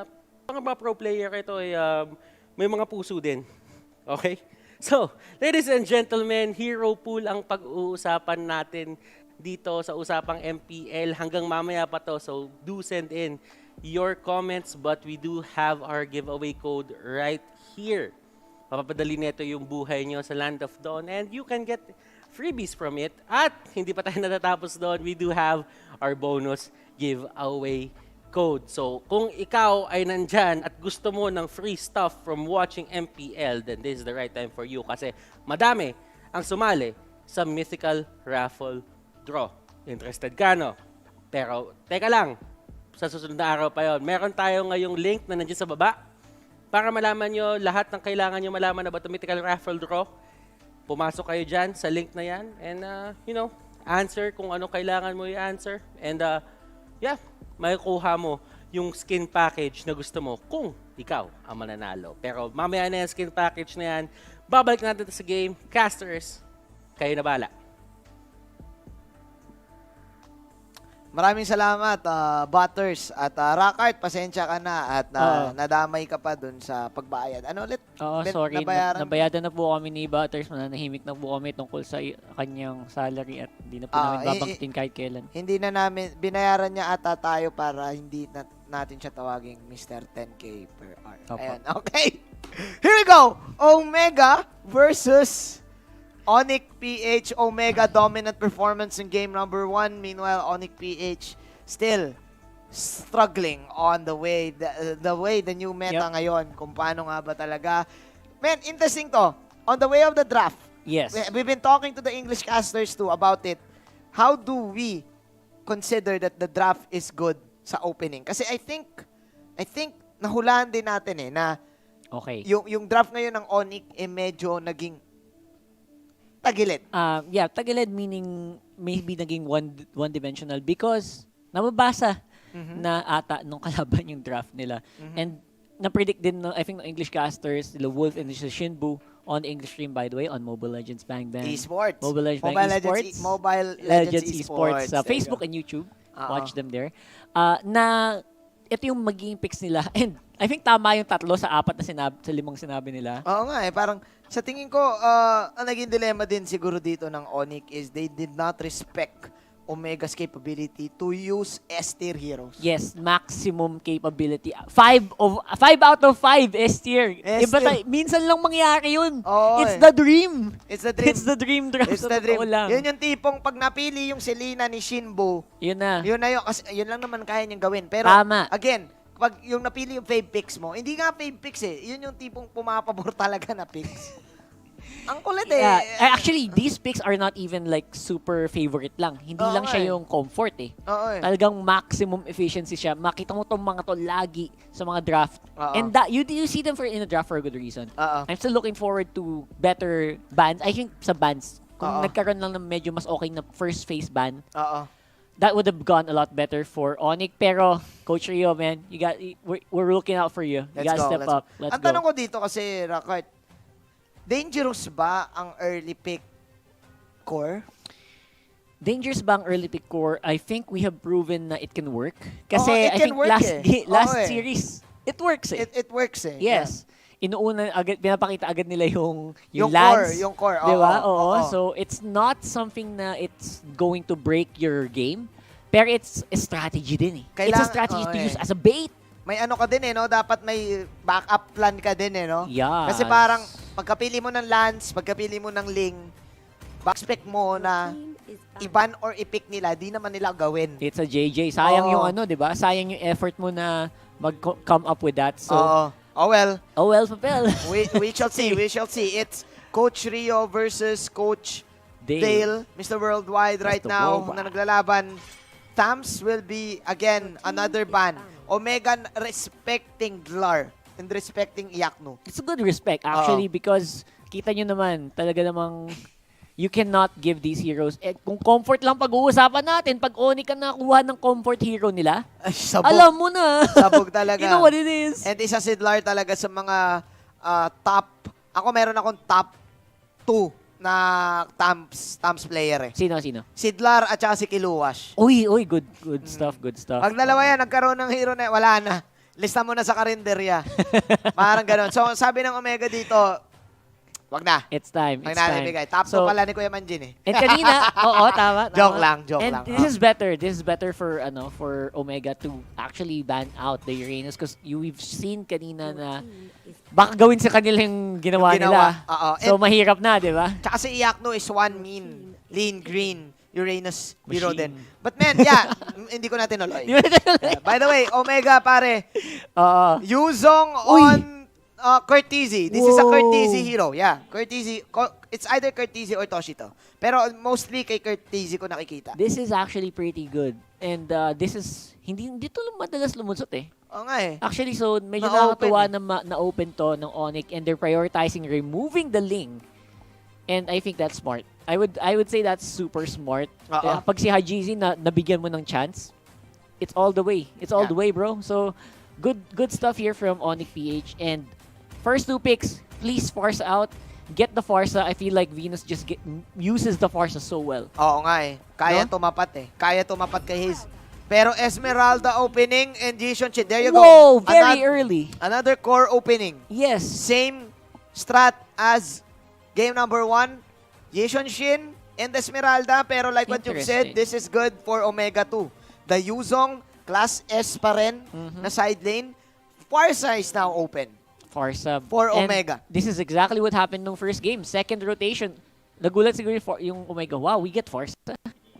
mga pro player ito ay may mga puso din. Okay? So, ladies and gentlemen, hero pool ang pag-uusapan natin dito sa usapang MPL. Hanggang mamaya pa to. So, do send in your comments, but we do have our giveaway code right here. Papapadali nito yung buhay nyo sa Land of Dawn and you can get freebies from it. At hindi pa tayo natatapos doon, we do have our bonus giveaway code. So kung ikaw ay nandyan at gusto mo ng free stuff from watching MPL, then this is the right time for you kasi madami ang sumali sa Mythical Raffle Draw. Interested ka, no? Pero teka lang, sa susunod na araw pa yon. Meron tayo ngayong link na nandiyan sa baba para malaman nyo lahat ng kailangan nyo malaman about the Mythical Raffle Draw. Pumasok kayo dyan sa link na yan and, answer kung ano kailangan mo i-answer. And, maikukuha mo yung skin package na gusto mo kung ikaw ang mananalo. Pero mamaya na yung skin package na yan, babalik natin sa game. Casters, kayo na bala.
Maraming salamat, Butters. At Rockart, pasensya ka na at nadamay ka pa dun sa pagbayad. Ano ulit?
Oo, sorry.
Nabayaran?
Nabayadan na po kami ni Butters. Mananahimik na po kami tungkol sa kanyang salary at hindi na po namin babangkitin kahit kailan.
Hindi na namin, binayaran niya ata tayo para hindi natin siya tawaging Mr. 10K per hour.
Opo.
Ayan, okay. Here we go. Omega versus ONIC-PH. Omega dominant performance in game number 1. Meanwhile, ONIC-PH still struggling on the way the new meta ngayon. Kung paano nga ba talaga. Man, interesting to. On the way of the draft.
Yes.
We've been talking to the English casters too about it. How do we consider that the draft is good sa opening? Kasi I think nahulaan din natin na
Okay.
yung draft ngayon ng ONIC medyo naging tagilid.
Yeah, tagilid meaning maybe naging one-dimensional because nababasa na ata nung kalaban yung draft nila. And na-predict din, I think, ng English casters, the Wolf and the Shinbu on the English stream, by the way, on Mobile Legends Bang Bang.
Esports.
Mobile Legends Bang Esports.
Mobile Legends Esports.
Sa Facebook and YouTube. Watch them there. Na ito yung magiging picks nila. And I think tama yung 3 sa 4 na sa 5 sinabi nila.
Oo nga parang sa tingin ko, ang naging dilemma din siguro dito ng ONIC is they did not respect Omega's capability to use S-tier heroes.
Yes, maximum capability. 5 out of 5 S-tier.
S-tier.
Minsan lang mangyari yun.
Oo,
It's the dream.
It's the dream.
It's the dream draft.
It's the dream.
Lang.
Yun yung tipong pag napili yung Selena ni Shinbu,
Yun na.
yun na yun. Kasi yun lang naman kaya niyang gawin. Pero,
Tama.
again, pag yung napili yung fave picks mo, hindi nga fave picks Yun yung tipong pumapabor talaga na picks. Ang kulit
Yeah. Actually, these picks are not even like super favorite lang. Hindi
Oo
lang
nga
siya yung comfort
Oo
Talagang maximum efficiency siya. Makita mo tong mga to lagi sa mga draft.
Oo.
And you see them in a draft for a good reason.
Oo.
I'm still looking forward to better bans. I think sa bans, kung
Oo.
nagkaroon lang ng medyo mas okay na first phase ban,
Oo.
that would have gone a lot better for ONIC. Pero, Coach Rio, man, we're looking out for you. You gotta step up. Let's
Ang
go.
tanong ko dito kasi, Rockart, dangerous ba ang early pick core?
Dangerous ba ang early pick core? I think we have proven na it can work. Kasi
Oo, it
I
can
think
work
last
Oo
series, it works
It works
Yes. Inuuna agad, pinapakita agad nila yung
Yung
lands.
core, yung core.
Di ba?
Oo,
Oo.
oo.
So, it's not something na it's going to break your game. Pero it's a strategy din it's a
Kailangan-
strategy
oo
to use as a bait.
May ano ka din no? Dapat may backup plan ka din no?
Yes.
Kasi parang pagkapili mo ng Lance, pagkapili mo ng Ling, expect mo na iban or i-pick nila, di naman nila gawin.
It's a JJ. Sayang
Oo.
yung ano, di ba? Sayang yung effort mo na mag-come up with that. So,
Oo. Oh well,
Papel.
we shall see. We shall see. It's Coach Rio versus Coach Dale, Mr. Worldwide right
Mr.
now
Worldwide.
na naglalaban. Tams will be, again, another ban. Omega respecting Glar and respecting Iakno.
It's a good respect actually because kita nyo naman, talaga namang you cannot give these heroes. Kung comfort lang pag-uusapan natin, pag ONIC ka nakuha ng comfort hero nila,
Ay, sabog.
alam mo na.
Sabog talaga.
You know what it is.
And isa si Glar talaga sa mga top, meron akong top 2 na Tams player
Sino?
Si Dlar at saka si Kiluwash.
Uy, good stuff, good stuff.
Pag dalawa yan, nagkaroon ng hero na, wala na. Lista mo na sa karinderya. Parang ganun. So, sabi ng Omega dito, wag na.
It's time.
Wag na ibigay. Top 2 pala ni Kuya Manjin
And kanina, oo, tama.
Joke lang.
And this is better. This is better for for Omega to actually ban out the Uranus because we've seen kanina na baka gawin sa kanila yung ginawa nila.
Oo.
So mahirap na, di ba?
Tsaka si Iakno is one mean, lean, green, Uranus hero
Machine.
din. But man, yeah, hindi ko na tinuloy. By the way, Omega pare,
Oo.
Yuzong on Curtizi. This is a Curtizi hero. Yeah, Curtizi. It's either Curtizi or Toshito. Pero mostly kay Curtizi ko nakikita.
This is actually pretty good. And this is, hindi to madalas lumunsot
Oo nga
Actually, so medyo
Na-open
nakakatuwa na na-open to ng ONIC and they're prioritizing removing the Ling. And I think that's smart. I would say that's super smart.
Oo.
Pag si Hajizi nabigyan mo ng chance, it's all the way. It's all
Yeah.
the way, bro. So, good stuff here from ONIC-PH. And first 2 picks, please force out. Get the Farsa. I feel like Venus just uses the Farsa so well.
Oo nga Kaya
No?
tumapat Kaya tumapat kay Haze. Pero Esmeralda opening and Jishon Chin. There you
Whoa,
go.
very early.
Another core opening.
Yes.
Same strat as game number 1. Jishon Shin and Esmeralda. Pero like what you've said,
Interesting.
this is good for Omega 2. The Yuzong, Class S pa rin na side lane. Farsa is now open.
Farsa.
For
And
Omega.
this is exactly what happened nung first game. Second rotation. Nagulat siguro yung Omega. Wow, we get Farsa.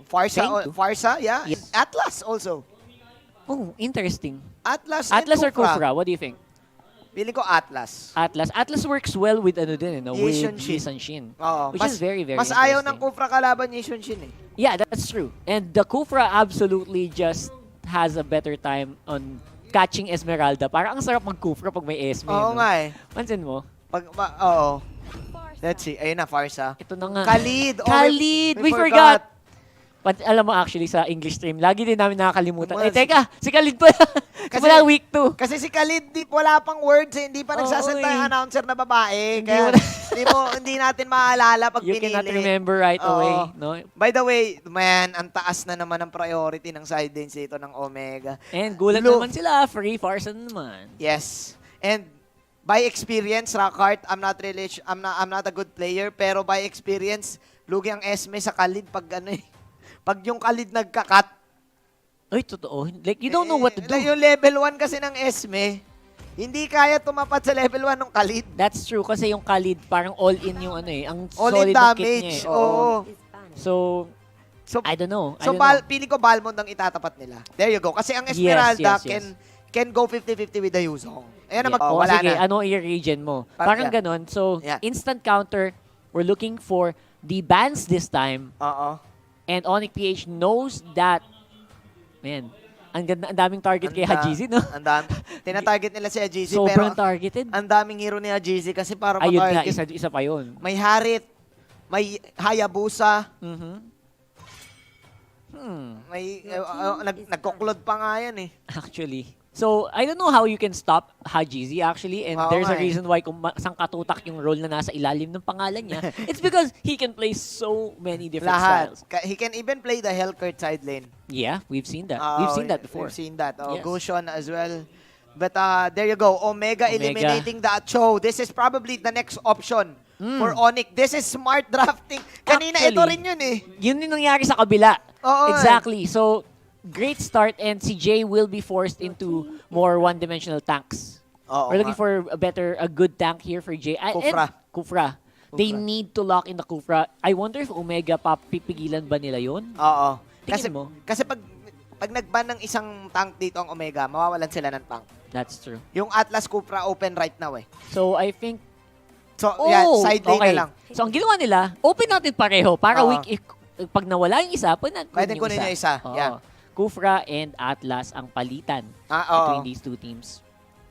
Farsa, yeah.
Yes.
Atlas also.
Oh, interesting.
Atlas
Atlas or
and Kufra.
Kufra? What do you think?
Feeling ko Atlas.
Atlas works well with ano din, no?
Yishun
With
Shin.
Yishun Shin.
Oo.
Which is very, very
Mas ayaw ng
interesting.
Kufra kalaban ni Shun Shin eh.
Yeah, that's true. And the Kufra absolutely just has a better time on catching Esmeralda. Parang ang sarap mag-Kufra pag may Esme.
Oo
no?
nga eh.
Pansin mo?
Oo. Let's see. Ayun na, Farsa.
Ito na nga.
Khalid. Oh,
Khalid! We forgot! Alam mo actually sa English stream, lagi din namin nakakalimutan. Eh, teka, si Khalid pala. Simula week 2.
Kasi si Khalid, wala pang words eh. Hindi pa nagsasalita
Oo,
yung
eh.
announcer na babae.
Hindi
Kaya
mo
hindi natin maalala pag
You
pinili.
cannot remember right
Oo.
away. No?
By the way, man, ang taas na naman ang priority ng side lanes dito ng Omega.
And gulat
Look.
naman sila, free Farsa naman.
Yes. And by experience, Rockhart, I'm not a good player, pero by experience, lugi ang Esme sa Khalid pag ano eh. Pag yung Khalid nagka-cut.
Ay, totoo. Like, you don't know what to do.
Yung level 1 kasi ng Esme, hindi kaya tumapat sa level 1 ng Khalid.
That's true kasi yung Khalid parang all-in yung ano eh. Ang
All
solid
in
ng kit niya
damage.
eh.
Oo.
So, I don't know.
So, pili ko Balmond ang itatapat nila. There you go. Kasi ang Esmeralda
yes.
can go 50-50 with the Yuzong. Ayan na
Oh,
wala
sige,
na.
ano i-regen mo? Parang
Parang
ganon. So,
Yeah.
instant counter, we're looking for the bans this time.
Oo.
And ONIC-PH knows that, man, ang daming target kay Hajizi, no?
Tinatarget nila si Hajizi,
Sobrang
pero
targeted.
ang daming hero ni Hajizi kasi para
Ayun nga,
matarget.
isa pa yun.
May Harit, may Hayabusa, may nagkuklod pa nga yan eh.
Actually. So, I don't know how you can stop Hajizi actually, and
Oo
there's a
nga eh.
reason why kung saan katutak yung role na nasa ilalim ng pangalan niya. It's because he can play so many different
Lahat.
styles.
He can even play the Hellcurt side lane.
Yeah, we've seen that. We've seen that before.
We've seen that.
Yes.
Oh, Gushon as well. But there you go. Omega
Omega.
eliminating the Cho. This is probably the next option for ONIC. This is smart drafting. Kanina ito
Actually,
rin yun eh.
Yun yung nangyari sa kabila.
Oo.
Exactly. So, great start and si Jay will be forced into more one-dimensional tanks.
Oo
We're looking
nga.
for a good tank here for Jay.
Kufra.
Kufra. They need to lock in the Kufra. I wonder if Omega pipigilan ba nila yun?
Oo.
Tingin mo?
Kasi pag nagban ng isang tank dito ang Omega, mawawalan sila ng tank.
That's true.
Yung Atlas Cupra open right now eh.
So, I think...
So, yeah, side lane
okay.
na lang.
So, ang ginawa nila, open natin pareho para
Oo.
pag nawala yung isa,
Pwede kunin yung isa.
Oo.
Yeah.
Kufra and Atlas ang palitan
Oo.
between these two teams.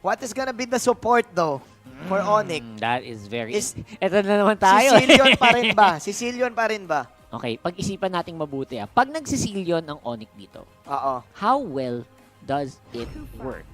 What is gonna be the support though for ONIC?
That is very...
Is-
Ito na naman tayo.
Sicilian pa rin ba? Sicilian pa rin ba?
Okay, pag-isipan nating mabuti. Pag nagsisilyon ang ONIC dito,
Oo.
how well does it work?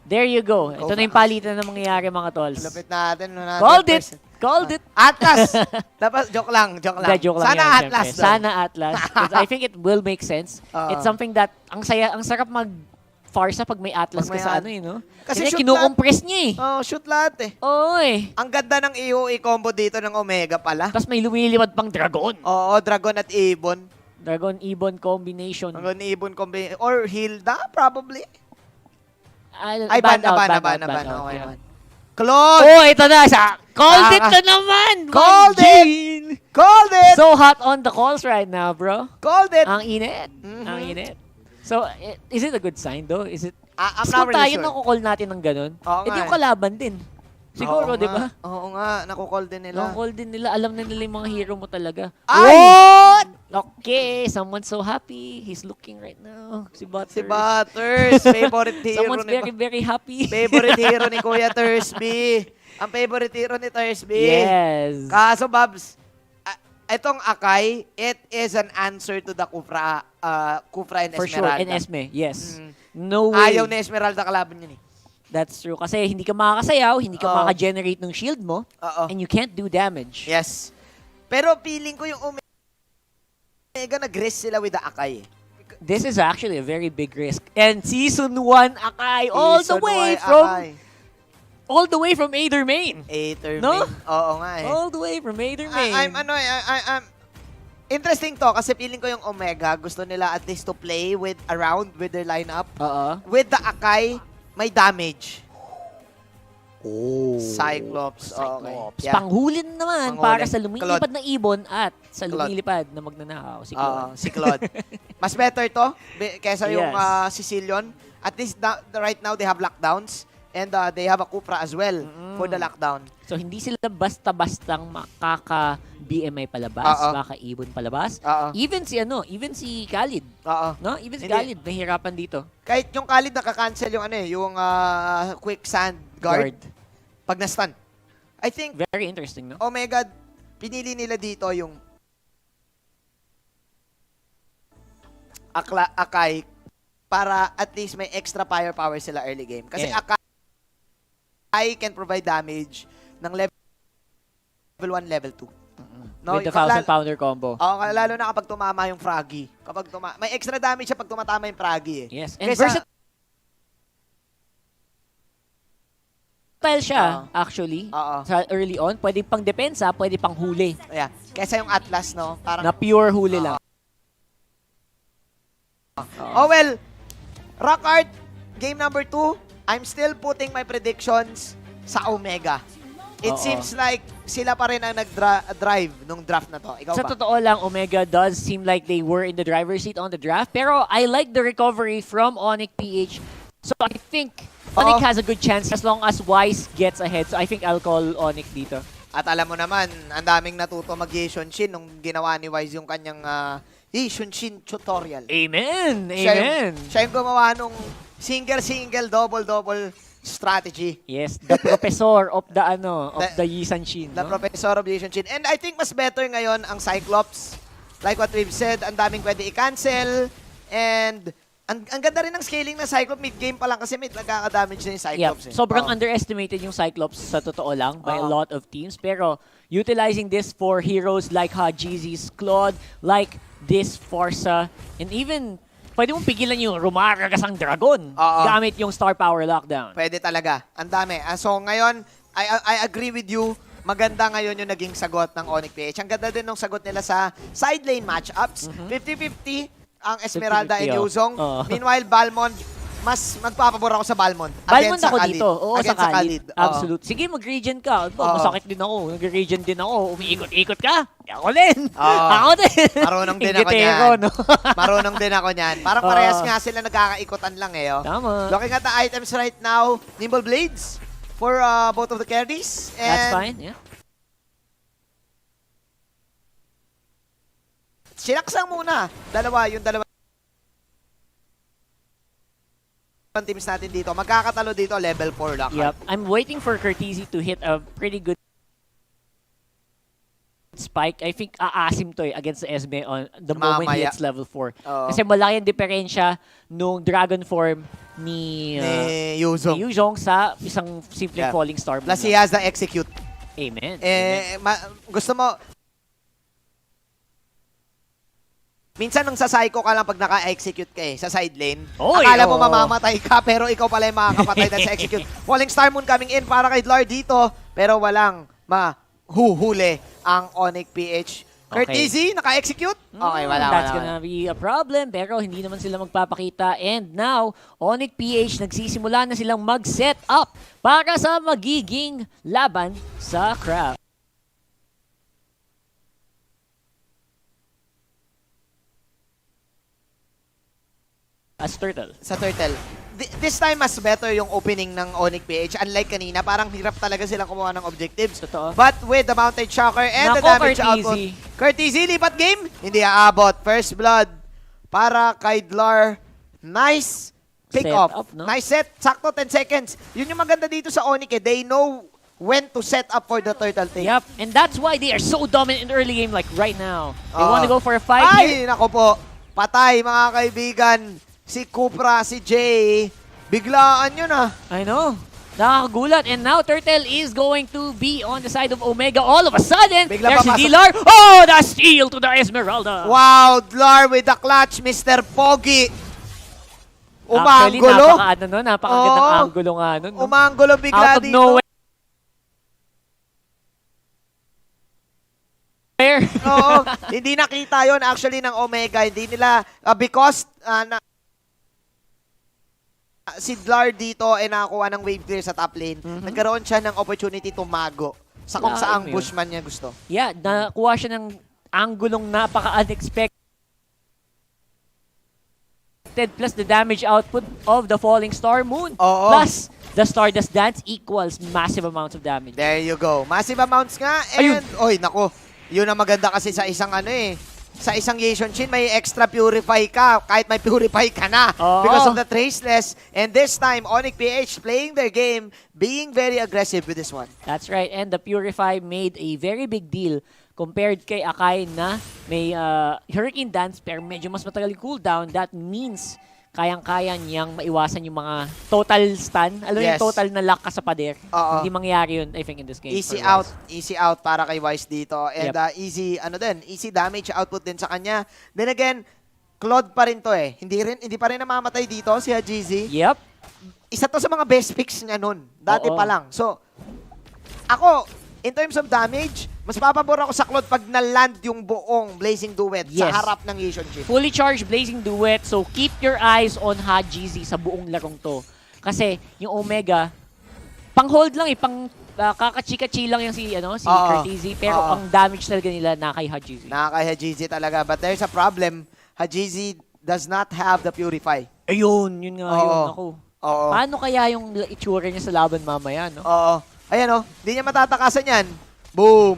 There you go. Ito na yung palitan na mangyayari mga tolls.
Lapit natin.
Called it! Called it!
Atlas! Dapat, joke lang.
Hindi, joke lang
Sana
yan,
Atlas.
syempre.
though.
Sana Atlas. 'Cause I think it will make sense. It's something that, ang sarap mag-farsa pag may Atlas
Pag may
ka sa ano eh, no?
Kasi
Kasi
shoot
kinukompress niya eh.
Oh, shoot lahat eh.
Oo eh.
Ang ganda ng EOE combo dito ng Omega pala.
Tapos may lumilipad pang Dragon.
Oo, Dragon at Ibon.
Dragon-Ibon combination.
Dragon Ibon combo. Or Hilda, probably. Ay,
ban
ban.
out,
Okay,
yeah.
man. Claude!
Oh, ito na. Called it na naman!
Called
Manjin!
Called it!
So hot on the calls right now, bro.
Called it!
Ang init. Ang init. So, is it a good sign though? Is it...
I'm
So
not
tayo
really sure.
nakukall natin ng ganun.
Oo
Eh di
nga
yung kalaban din. Siguro,
Oo
di
nga.
ba?
Oo nga, naku-call din nila.
Nakukall din nila. Alam na nila yung mga hero mo talaga.
Ay!
What? Okay, someone's so happy. He's looking right now. Si Butters.
Si Butters, favorite hero
Someone's
ni
very, very happy.
favorite hero ni Kuya Thursby. Ang favorite hero ni Thursby.
Yes.
Kaso, Babs, itong Akai, it is an answer to the Kufra and
For sure.
Esmeralda.
And Esme, yes.
Mm.
No way.
Ayaw ni Esmeralda kalaban yun eh.
That's true. Kasi hindi ka makakasayaw, hindi ka
Oo.
maka-generate ng shield mo,
Oo.
and you can't do damage.
Yes. Pero feeling ko yung Omega nag-rest sila with the Akai.
This is actually a very big risk. And Season 1 Akai all the
Season
way
Y,
from
Akai.
all the way from Aether Main.
Aether
No?
Main. Oo nga eh.
All the way from Aether Main.
I'm interesting to kasi feeling ko yung Omega gusto nila at least to play with around with their lineup. With the Akai, may damage. Cyclops. Okay. Yeah.
Panghulin naman
Panghulin.
para sa lumilipad na ibon at sa
Claude.
lumilipad na magnanakaw. Si Claude.
Si Claude. Mas better to kesa yung
Yes.
Sicilian. At least right now they have lockdowns and they have a Cupra as well for the lockdown.
So hindi sila basta-bastang makaka-BMI palabas, makaka-ibon palabas. Even si Khalid. No? Even si
Hindi.
Khalid nahihirapan dito.
Kahit yung Khalid naka-cancel yung yung quicksand guard pag na-stun. I think
Very interesting, no?
Omega, pinili nila dito yung Akai para at least may extra firepower sila early game. Kasi Akai can provide damage ng level 1, level 2. No,
With the 1,000-pounder combo.
lalo na kapag tumama yung Froggy. May extra damage siya pag tumatama yung Froggy eh.
Yes. And
Kaysa-
versatile siya, actually. Sa early on, pwede pang depensa, pwede pang huli.
Yeah. Kaysa yung Atlas, no? Parang,
Na pure huli lang.
oh well, Rock Art, game number 2, I'm still putting my predictions sa Omega. It seems like sila pa rin ang nag-drive nung draft na to. Ikaw
Sa
ba?
totoo lang, Omega does seem like they were in the driver's seat on the draft. Pero I like the recovery from ONIC-PH. So I think ONIC has a good chance as long as Wise gets ahead. So I think I'll call ONIC dito.
At alam mo naman, ang daming natuto mag-Shin nung ginawa ni Wise yung kanyang Shin tutorial.
Amen!
Siya yung gumawa nung single, double strategy.
Yes, the professor of the Yisanshin.
The professor of Shin. And I think mas better ngayon ang Cyclops. Like what we've said, ang daming pwede i-cancel. And ang ganda rin ng scaling ng Cyclops mid-game pa lang kasi may nagkaka-damage na yung Cyclops.
Yeah, sobrang underestimated yung Cyclops sa totoo lang by a lot of teams. Pero utilizing this for heroes like Jeezy's Claude, like this Forza, and even pwede mong pigilan yung rumaragas ang dragon gamit yung star power lockdown.
Pwede talaga. Ang dami. So ngayon, I agree with you. Maganda ngayon yung naging sagot ng ONIC-PH. Ang ganda din ng sagot nila sa side lane matchups. 50-50 ang Esmeralda
50-50,
and Yuzong. Meanwhile, Balmond, mas magpapabor ako sa Balmond.
Balmond
Against
ako
Khalid.
dito. Oo,
Against
sa Khalid. Absolute. Sige, mag-regen ka. Masakit din ako. Nag-regen din ako. Umiikot-ikot ka. Ako din. Ako din.
Marunong din ako
Ingitero,
niyan.
no?
Marunong din ako niyan. Parang parehas nga sila nagkakaikotan lang eh. Oh.
Tama.
Looking at the items right now, Nimble Blades for both of the carries. And
That's fine, yeah.
Sinaksang muna. Yung dalawa teams natin dito. Magkakatalo dito, level 4 lang.
Yep. I'm waiting for Curtizi to hit a pretty good spike. I think aasim to against the Esme on the moment he
Mamaya.
hits level 4. Kasi malaki ang diferensya nung dragon form ni Yuzong sa isang simpleng falling star.
Plus he has the execute.
Amen.
Gusto mo, minsan nung sa psycho ka lang pag naka-execute ka sa side lane. Akala mo mamamatay ka pero ikaw pala yung makakapatay dahil sa execute. Falling Star Moon coming in para kay Lord dito pero walang mahuhuli ang ONIC-PH. Curtizi, naka-execute? Okay, wala.
That's gonna be a problem pero hindi naman sila magpapakita. And now, ONIC-PH nagsisimula na silang mag-set up para sa magiging laban sa crowd. As Turtle.
Sa Turtle. This time, mas better yung opening ng ONIC-PH. Unlike kanina, parang hirap talaga silang kumuha ng objectives.
Totoo.
But with the Mounted Shocker and the damage output, Curtizi, lipat game, hindi aabot. First blood para kay Dlar. Nice pick off.
No?
Nice set. Sakto 10 seconds. Yun yung maganda dito sa ONIC. They know when to set up for the Turtle thing.
Yep. And that's why they are so dominant in the early game like right now. They want to go for a fight
Ay,
here.
nako po. Patay, mga kaibigan. Si Cupra, si Jay, biglaan yun ah.
I know. Nakakagulat. And now, Turtle is going to be on the side of Omega all of a sudden.
Bigla
There's si
papasok.
Dilar. Oh, the steal to the Esmeralda.
Wow, Dlar with the clutch, Mr. Pogi.
Actually,
Umanggulo.
napakagandang
Oo.
anggulo nga nun. No?
Umanggulo bigla
Out of
dito.
nowhere.
Oo, hindi nakita yon actually ng Omega. Hindi nila, because si Dlar dito ay nakakuha ng wave clear sa top lane. Nagkaroon siya ng opportunity tumago sa kung saang
Yun.
bushman niya gusto.
Yeah, nakuha siya ng anggulong napaka-unexpected. Plus the damage output of the Falling Star Moon.
Oo.
Plus, the Stardust Dance equals massive amounts of damage.
There you go. Massive amounts nga.
Ayun.
And, oy, nako. Yun ang maganda kasi sa isang sa isang Yason Chin, may extra purify ka. Kahit may purify ka na.
Oo.
Because of the traceless. And this time, ONIC-PH playing their game, being very aggressive with this one.
That's right. And the Purify made a very big deal compared kay Akai na may Hurricane Dance pero medyo mas matagal yung cooldown. That means kayang-kaya niyang maiwasan yung mga total stun. Alam mo
Yes.
yung total na lock ka sa pader.
Oo.
Hindi mangyari yun, I think, in this game.
Easy
for
out.
Wise.
Easy out para kay Wise dito. And
Yep.
easy damage output din sa kanya. Then again, Claude pa rin to eh. Hindi pa rin namamatay dito si Hajizi.
Yep.
Isa to sa mga best picks niya nun. Dati
Oo.
pa lang. So, ako, in terms of damage, mas papabor ako sa Claude pag na-land yung buong Blazing Duet sa
Yes.
harap ng Yason Chin.
Fully charged Blazing Duet. So, keep your eyes on Hajizi sa buong larong to. Kasi, yung Omega, pang-hold lang eh. Kakachika-chi lang yung si
Oo.
Curtizy. Pero
Oo.
ang damage talaga nila na kay Hajizi.
Nakaka Hajizi talaga. But there's a problem. Hajizi does not have the Purify.
Ayun, yun nga
Oo.
yun. Ako.
Oo.
Paano kaya yung itsura niya sa laban mamaya, no?
Oo. Ayan o. Hindi niya matatakasan yan. Boom.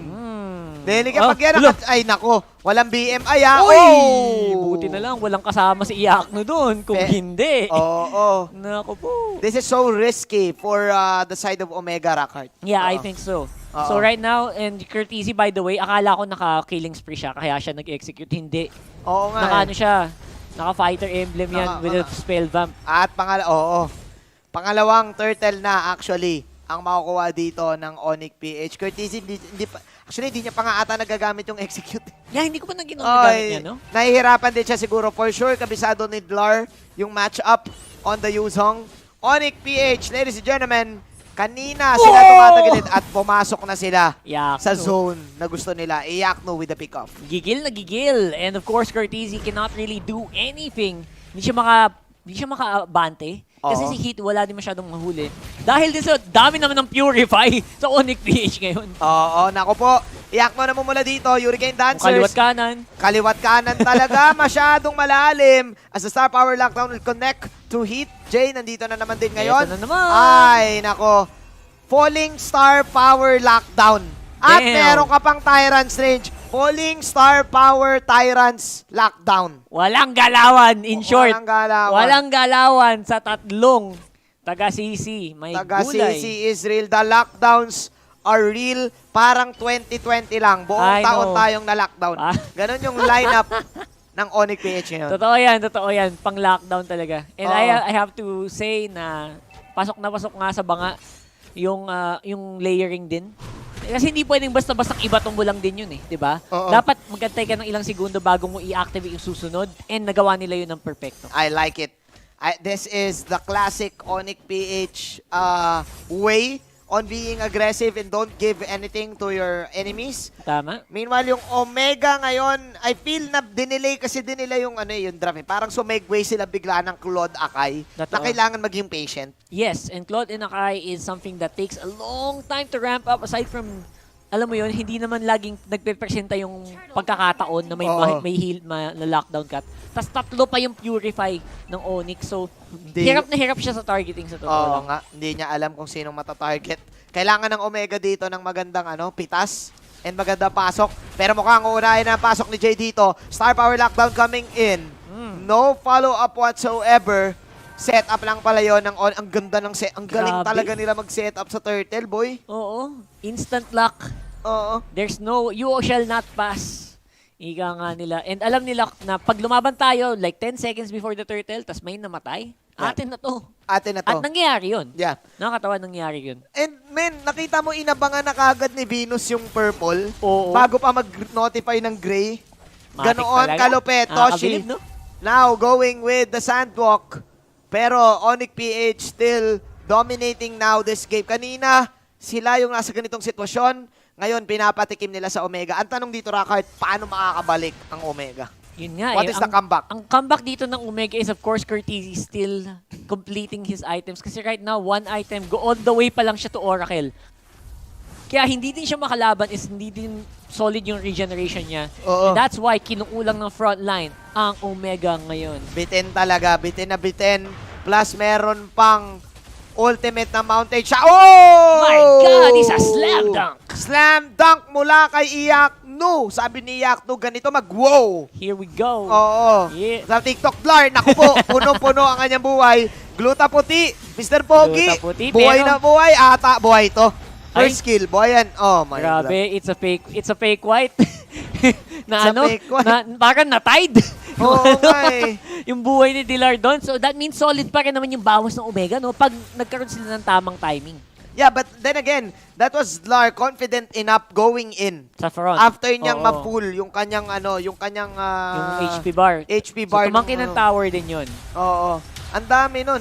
Dahil kapag yan,
Hello.
ay nako, walang BMI ah.
Uy!
Oh!
Buti na lang, walang kasama si Iakno doon. Kung hindi.
Oo.
Nako po.
This is so risky for the side of Omega, Rockhart.
Yeah, I
Oo.
think so.
Oo.
So right now, and Curtizy, by the way, akala ko naka-killing spree siya, kaya siya nag-execute. Hindi.
Oo nga.
Naka-ano siya, naka-fighter emblem yan
Naka-
with a spell vamp.
At pangalawang turtle na actually ang makukuha dito ng ONIC-PH. Curtis, hindi niya pa nga ata nagagamit yung execute.
Yeah, hindi ko pa ginagamit
Oy,
niya, no?
nahihirapan din siya siguro for sure. Kabisado ni Dlar yung match-up on the Yuzhong. ONIC-PH, ladies and gentlemen, kanina sila tumatagilid at pumasok na sila
Iakno.
sa zone na gusto nila. Iakno with the pick-off.
Gigil na gigil. And of course, Curtizy cannot really do anything. Hindi siya makabante. Kasi
Oo.
si Heat wala din masyadong mahuli. Dahil din sa dami naman ng Purify sa ONIC-PH ngayon.
Oo, nako po. Iakno na mula dito. Hurricane Dancers.
Kaliwat kanan.
Kaliwat kanan talaga, masyadong malalim. As the Star Power Lockdown will connect to Heat. Jay, nandito na naman din ngayon.
Eto na naman.
Ay, nako. Falling Star Power Lockdown. At
Damn.
meron ka pang Tyrant's Range. Falling Star Power Tyrant's Lockdown.
Walang galawan, in short.
Walang galawan.
Walang galawan sa tatlong taga-CC. May
Taga
gulay.
CC Israel. The lockdowns are real. Parang 2020 lang. Buong
I
taon
know.
tayong na-lockdown.
Ah.
Ganon yung lineup ng ONIC-PH ngayon.
Totoo yan. Pang-lockdown talaga. And
Oo.
I have to say na pasok nga sa banga yung layering din. Kasi hindi pwedeng basta-basta iba-tong mo lang din yun eh, di ba?
Oo.
Dapat magantay ka ng ilang segundo bago mo i-activate yung susunod and nagawa nila yun ng perfecto.
I like it. This is the classic ONIC-PH way on being aggressive and don't give anything to your enemies.
Tama?
Meanwhile, yung Omega ngayon, I feel na dinelay kasi din nila yung yung draft. Eh. Parang sumegway sila bigla ng Claude Akai na
Totoo.
kailangan maging patient.
Yes, and Claude and Akai is something that takes a long time to ramp up aside from, alam mo yun, hindi naman laging nagpe-presenta yung pagkakataon na
Oo.
may heal, na lockdown cut. Tapos tatlo pa yung Purify ng Onyx. So,
Hindi.
hirap na hirap siya sa targeting sa totoo
Oo
lang.
nga, hindi niya alam kung sinong matatarget. Kailangan ng Omega dito ng magandang pitas and maganda pasok. Pero mukhang uunahin na ang pasok ni Jay dito. Star Power Lockdown coming in. No follow-up whatsoever. Setup lang pala yun. Ang ganda ng set. Ang galing
Grabe.
talaga nila mag-setup sa turtle, boy.
Oo, instant lock.
Oo.
There's no, you shall not pass. Ika nga nila. And alam nila na pag lumaban tayo, like 10 seconds before the turtle, tas may namatay, atin na to.
atin na to.
At nangyayari yun.
Yeah.
Nakakatawa nangyayari yun.
And men, nakita mo inabangan na kagad ni Venus yung purple
Oo.
bago pa mag-notify ng gray.
Matik
Ganoon
talaga.
kalupet, Toshi.
Nakakabilib, no?
Now going with the Sandwalk. Pero ONIC PH still dominating now this game. Kanina, sila yung nasa ganitong sitwasyon. Ngayon, pinapatikim nila sa Omega. Ang tanong dito, Rockheart, paano makakabalik ang Omega?
Yun nga.
What is the comeback?
Ang comeback dito ng Omega is of course Cortez still completing his items. Kasi right now, one item, go all the way pa lang siya to Oracle. Kaya hindi din siya makalaban is hindi din solid yung regeneration niya.
Oo.
And that's why kinukulang ng frontline ang Omega ngayon.
Bitin talaga. Bitin na bitin. Plus, meron pang ultimate na mountain siya. Oh!
My God, it's a slam dunk.
Slam dunk mula kay Iyaknu. Sabi ni Iyaknu, ganito mag-wow.
Here we go.
Oo.
Yeah.
Sa TikTok Blar, naku po, punong-puno ang kanyang buhay. Gluta puti, Mr. Pogi.
Gluta puti,
Buhay
pero-
na buhay. Ata, buhay to.
Ay.
First skill, buhay yan. Oh my God.
Grabe, it's a fake white. na
It's a
ano,
fake white.
parang na-tied.
Oo nga eh.
Yung buhay ni Dilar doon. So that means solid pa rin naman yung bawas ng Omega, no? Pag nagkaroon sila ng tamang timing
Yeah, but then again, that was Lar confident enough going in.
sa front.
After niyang
Oo.
ma-pull yung kanyang
Yung HP bar.
HP bar.
So tumangkin
nung
ng tower din yun.
Oo. Ang dami nun.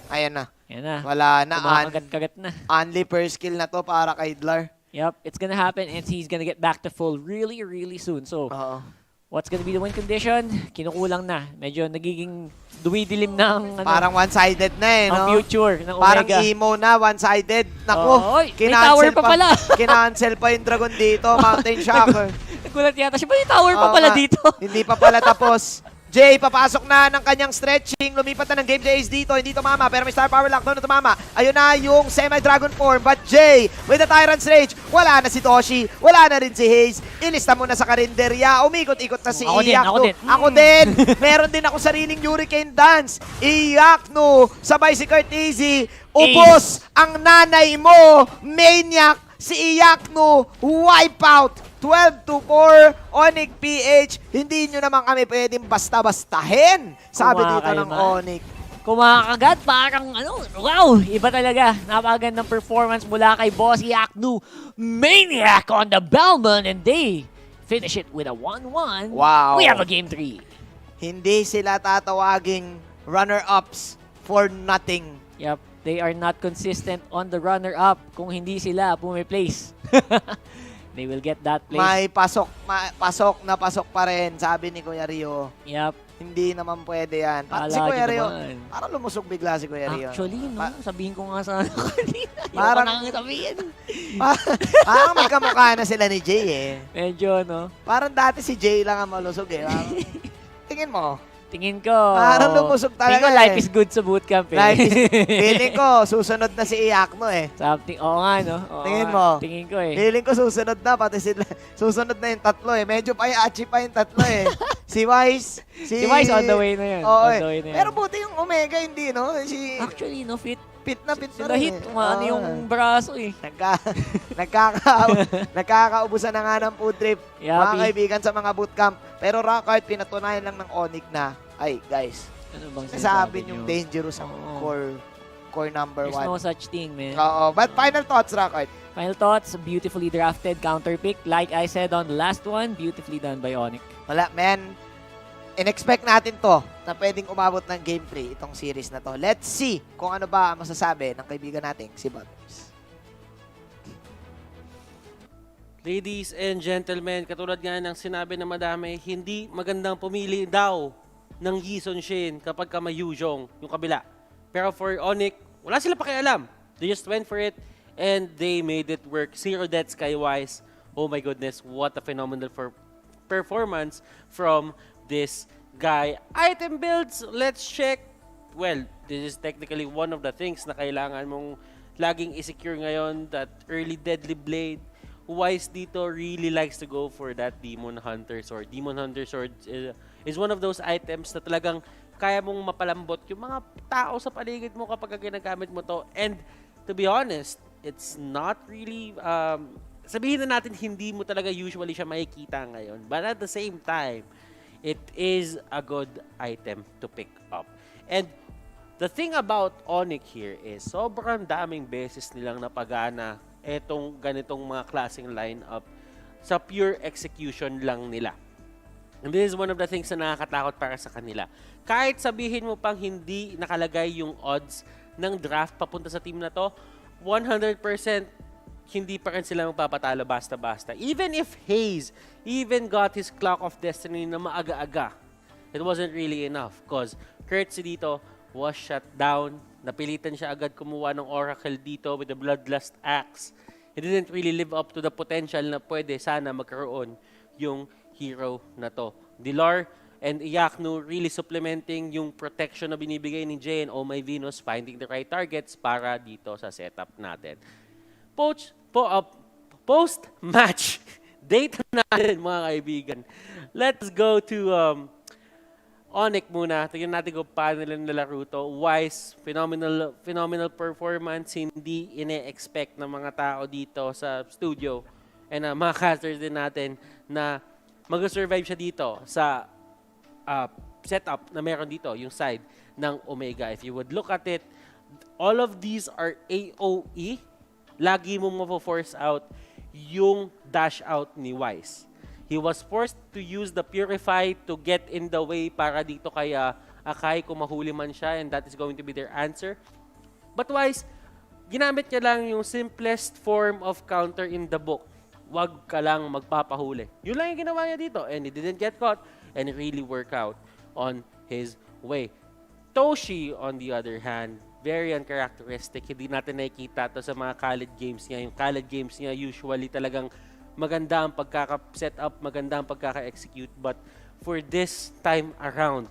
Ayan na.
Yan na.
Wala na.
Kumakagat-kagat na.
Only per skill na to para kay Dlar.
Yep, it's gonna happen and he's gonna get back to full really, really soon. So,
Oo.
what's gonna be the win condition? Kinukulang na. Medyo nagiging dumidilim ng ano,
Parang one-sided na eh,
ang
no?
future ng
Parang
Omega.
emo na, one-sided. Naku,
Oy, may tower pa pala.
kinancel pa yung dragon dito, Mountain Shocker.
Nagulat yata siya. Ba yung tower pa
Oo
pala
nga.
dito?
Hindi pa pala tapos. Jay, papasok na ng kanyang stretching. Lumipat na ng game Jay is dito. Hindi tumama, pero may star power lock doon na tumama. Ayun na yung semi-dragon form. But Jay, with the Tyrant's Rage, wala na si Toshi. Wala na rin si Hayes. Ilista mo na sa karinderya. Umikot-ikot na si
Ako din,
Iyaknu.
ako din.
Ako din. Meron din ako sariling Hurricane Dance. Iyaknu, sabay si Cortez. Ubos ang nanay mo. Maniac, si Iyaknu. Wipeout. 12-4, ONIC PH, hindi nyo naman kami pwedeng basta-bastahin. Sabi dito ng
Kumakalma.
ONIC.
Kumakagat, parang ano, wow, iba talaga. Napakagandang performance mula kay Boss Iyaknu. Maniac on the Bellman and they finish it with a 1-1.
Wow.
We have a game 3.
Hindi sila tatawaging runner-ups for nothing.
Yep, they are not consistent on the runner-up kung hindi sila pumiplace. They will get that place.
May pasok pa rin, sabi ni Kuya Rio.
Yep.
Hindi naman pwede yan. Si
Palagi
Kuya Rio,
naman.
parang lumusog bigla si Kuya Rio.
Actually, no, sabihin ko nga sana kanina.
Parang-
Parang sabihin.
Parang magkamukha na sila ni Jay eh.
Medyo, no?
Parang dati si Jay lang ang malusog eh. Parang- Tingin mo.
Tingin ko.
Parang lumusog talaga
Tingin ko life
eh.
is good sa bootcamp eh.
Life is, feeling ko, susunod na si Iyaknu eh.
Something, oo nga, no? Oo
Tingin
nga.
mo.
Tingin ko eh.
Feeling ko susunod na, pati sila, susunod na yung tatlo eh. Medyo pa-achi pa yung tatlo eh. Si Wise.
Si Wise on the way na yun.
Oo
On
eh.
the way na yan.
Pero buti yung Omega hindi, no? Si
Actually, no, fit.
pit na
Sila
rin
hit,
eh.
ano
Oo.
yung braso eh.
Nagkakaubusan na nga ng food trip, mga
Yapi.
kaibigan sa mga bootcamp. Pero Rockart, pinatunayan lang ng ONIC na, ay guys,
Ano bang
nasabi
nyo?
yung dangerous ang
Oo.
core number
There's
1.
no such thing, man.
Oo, but final thoughts, Rockart.
Final thoughts, beautifully drafted counter pick. Like I said on the last one, beautifully done by ONIC.
Wala, man. In-expect natin to na pwedeng umabot ng Game 3 itong series na to. Let's see kung ano ba ang masasabi ng kaibigan nating si Butters.
Ladies and gentlemen, katulad nga ng sinabi na madami, hindi magandang pumili daw ng Yison Shin kapag ka may Yuzhong, yung kabila. Pero for ONIC, wala sila pakialam. They just went for it and they made it work. Zero deaths Skywise. Oh my goodness, what a phenomenal performance from this guy. Item builds, let's check. Well, this is technically one of the things na kailangan mong laging i-secure ngayon, that early deadly blade. Wise dito really likes to go for that Demon Hunter Sword. Demon Hunter Sword is one of those items na talagang kaya mong mapalambot yung mga tao sa paligid mo kapag ginagamit mo to. And to be honest, it's not really, sabihin na natin hindi mo talaga usually siya makikita ngayon. But at the same time, it is a good item to pick up. And The thing about ONIC here is sobrang daming beses nilang napagana etong ganitong mga klaseng lineup sa pure execution lang nila. And this is one of the things na nakakatakot para sa kanila. Kahit sabihin mo pang hindi nakalagay yung odds ng draft papunta sa team na to, 100% hindi pa rin sila magpapatalo basta-basta. Even if Hayes even got his clock of destiny na maaga-aga, it wasn't really enough because Kurtzy dito was shut down. Napilitan siya agad kumuha ng Oracle dito with the Bloodlust Axe. He didn't really live up to the potential na pwede sana magkaroon yung hero na to. Dilar and Iyaknu really supplementing yung protection na binibigay ni Jay and Oh My Venus, finding the right targets para dito sa setup natin. Post-match data natin mga kaibigan. Let's go to ONIC muna. Tingnan natin kung paano nila nalaro to. Wise, phenomenal performance. Hindi ine-expect ng mga tao dito sa studio. And mga casters din natin na mag-survive siya dito sa setup na meron dito, yung side ng Omega. If you would look at it, all of these are AOE. Lagi mong mapo-force out yung dash out ni Wise. He was forced to use the Purify to get in the way para dito kay Akai kung mahuli man siya, and that is going to be their answer. But Wise, ginamit niya lang yung simplest form of counter in the book. Wag ka lang magpapahuli. Yun lang yung ginawa niya dito, and he didn't get caught, and it really worked out on his way. Toshi, on the other hand, very uncharacteristic. Hindi natin nakikita to sa mga college games niya. Yung college games niya usually talagang maganda ang pagkaka-set up, maganda ang pagkaka-execute. But for this time around,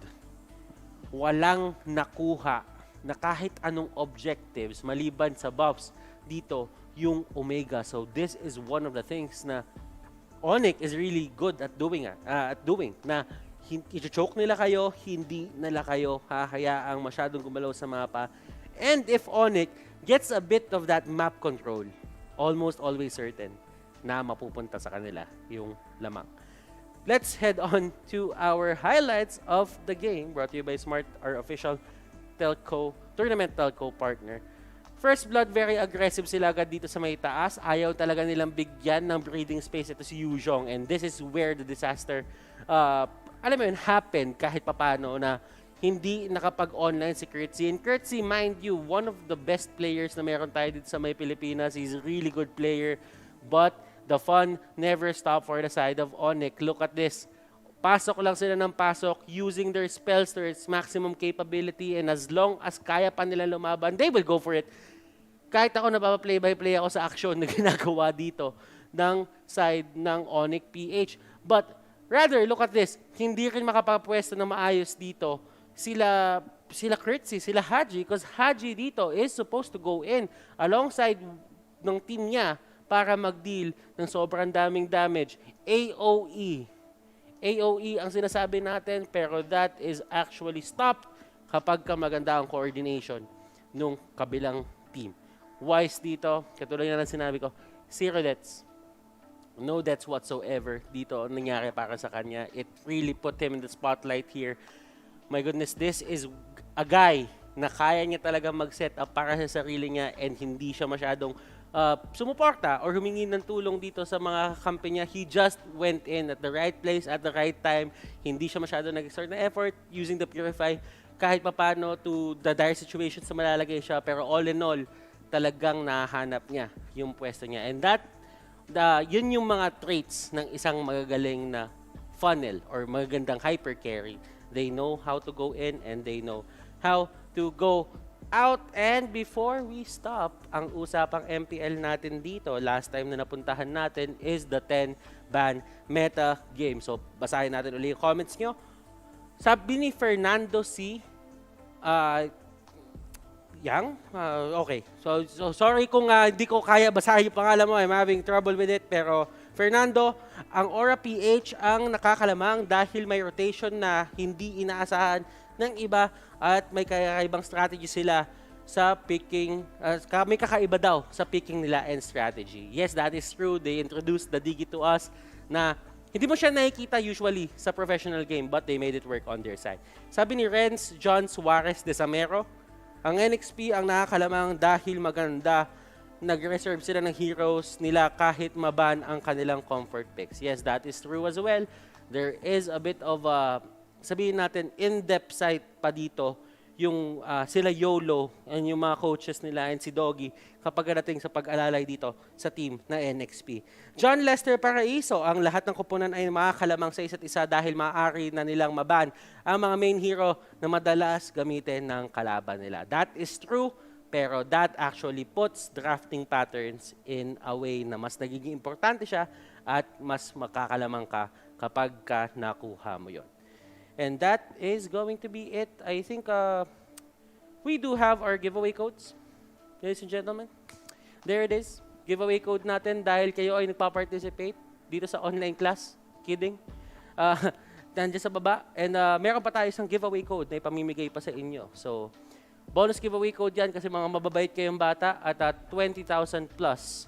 walang nakuha na kahit anong objectives maliban sa buffs dito yung Omega. So this is one of the things na ONIC is really good at doing. Na i-choke nila kayo, hindi nila kayo hahayaang masyadong gumalaw sa mapa. And if ONIC gets a bit of that map control, almost always certain na mapupunta sa kanila yung lamang. Let's head on to our highlights of the game, brought to you by Smart, our official tournament telco partner. First Blood, very aggressive sila agad dito sa may taas. Ayaw talaga nilang bigyan ng breathing space ito si Yuzhong, and this is where the disaster happened kahit papano na hindi nakapag-online si Kurtzy. And Kurtzy, mind you, one of the best players na meron tayo dito sa may Pilipinas. He's a really good player, but the fun never stopped for the side of ONIC. Look at this. Pasok lang sila ng pasok using their spells to its maximum capability, and as long as kaya pa nila lumaban, they will go for it. Kahit ako napapa-play-by-play ako sa action na ginagawa dito ng side ng ONIC-PH. But rather, look at this. Hindi rin makapapwesto na maayos dito sila Kurtzy, sila Haji, because Haji dito is supposed to go in alongside ng team niya para mag-deal ng sobrang daming damage. AOE ang sinasabi natin, pero that is actually stopped kapag ka maganda ang coordination nung kabilang team. Wise dito, katulad na sinabi ko, 0 deaths. No deaths whatsoever dito ang nangyari para sa kanya. It really put him in the spotlight here. My goodness, this is a guy na kaya niya talaga mag-set up para sa sarili niya, and hindi siya masyadong sumuporta or humingi ng tulong dito sa mga kampi niya. He just went in at the right place at the right time. Hindi siya masyadong nag-exert na effort using the Purify kahit papano to the dire situations na malalagay siya. Pero all in all, talagang nahanap niya yung pwesto niya. And yun yung mga traits ng isang magagaling na funnel or magagandang hyper carry. They know how to go in and they know how to go out. And before we stop, ang usapang MPL natin dito, last time na napuntahan natin is the 10-ban meta game. So, basahin natin ulit yung comments nyo. Sabi ni Fernando C. Okay. So sorry kung hindi ko kaya basahin yung pangalan mo. I'm having trouble with it. Pero Fernando, ang Aura PH ang nakakalamang dahil may rotation na hindi inaasahan ng iba at may kakaibang strategy sila sa picking. May kakaiba daw sa picking nila and strategy. Yes, that is true. They introduced the Digi to us na hindi mo siya nakikita usually sa professional game, but they made it work on their side. Sabi ni Renz John Suarez de Samero, Ang NXP ang nakakalamang dahil maganda. Nag-reserve sila ng heroes nila kahit maban ang kanilang comfort picks. Yes, that is true as well. There is a bit of sabihin natin, in-depth side pa dito yung sila YOLO and yung mga coaches nila and si Doggy kapag dating sa pag-alalay dito sa team na NXP. John Lester Paraiso, ang lahat ng kupunan ay makakalamang sa isa't isa dahil maaari na nilang maban ang mga main hero na madalas gamitin ng kalaban nila. That is true, pero that actually puts drafting patterns in a way na mas nagiging importante siya at mas makakalamang ka kapag ka nakuha mo yon. And that is going to be it. I think we do have our giveaway codes, ladies and gentlemen. There it is. Giveaway code natin dahil kayo ay nagpa-participate dito sa online class. Kidding. Nandiyan sa baba. And meron pa tayo isang giveaway code na ipamimigay pa sa inyo. So, bonus giveaway code yan kasi mga mababait kayong bata at 20,000 plus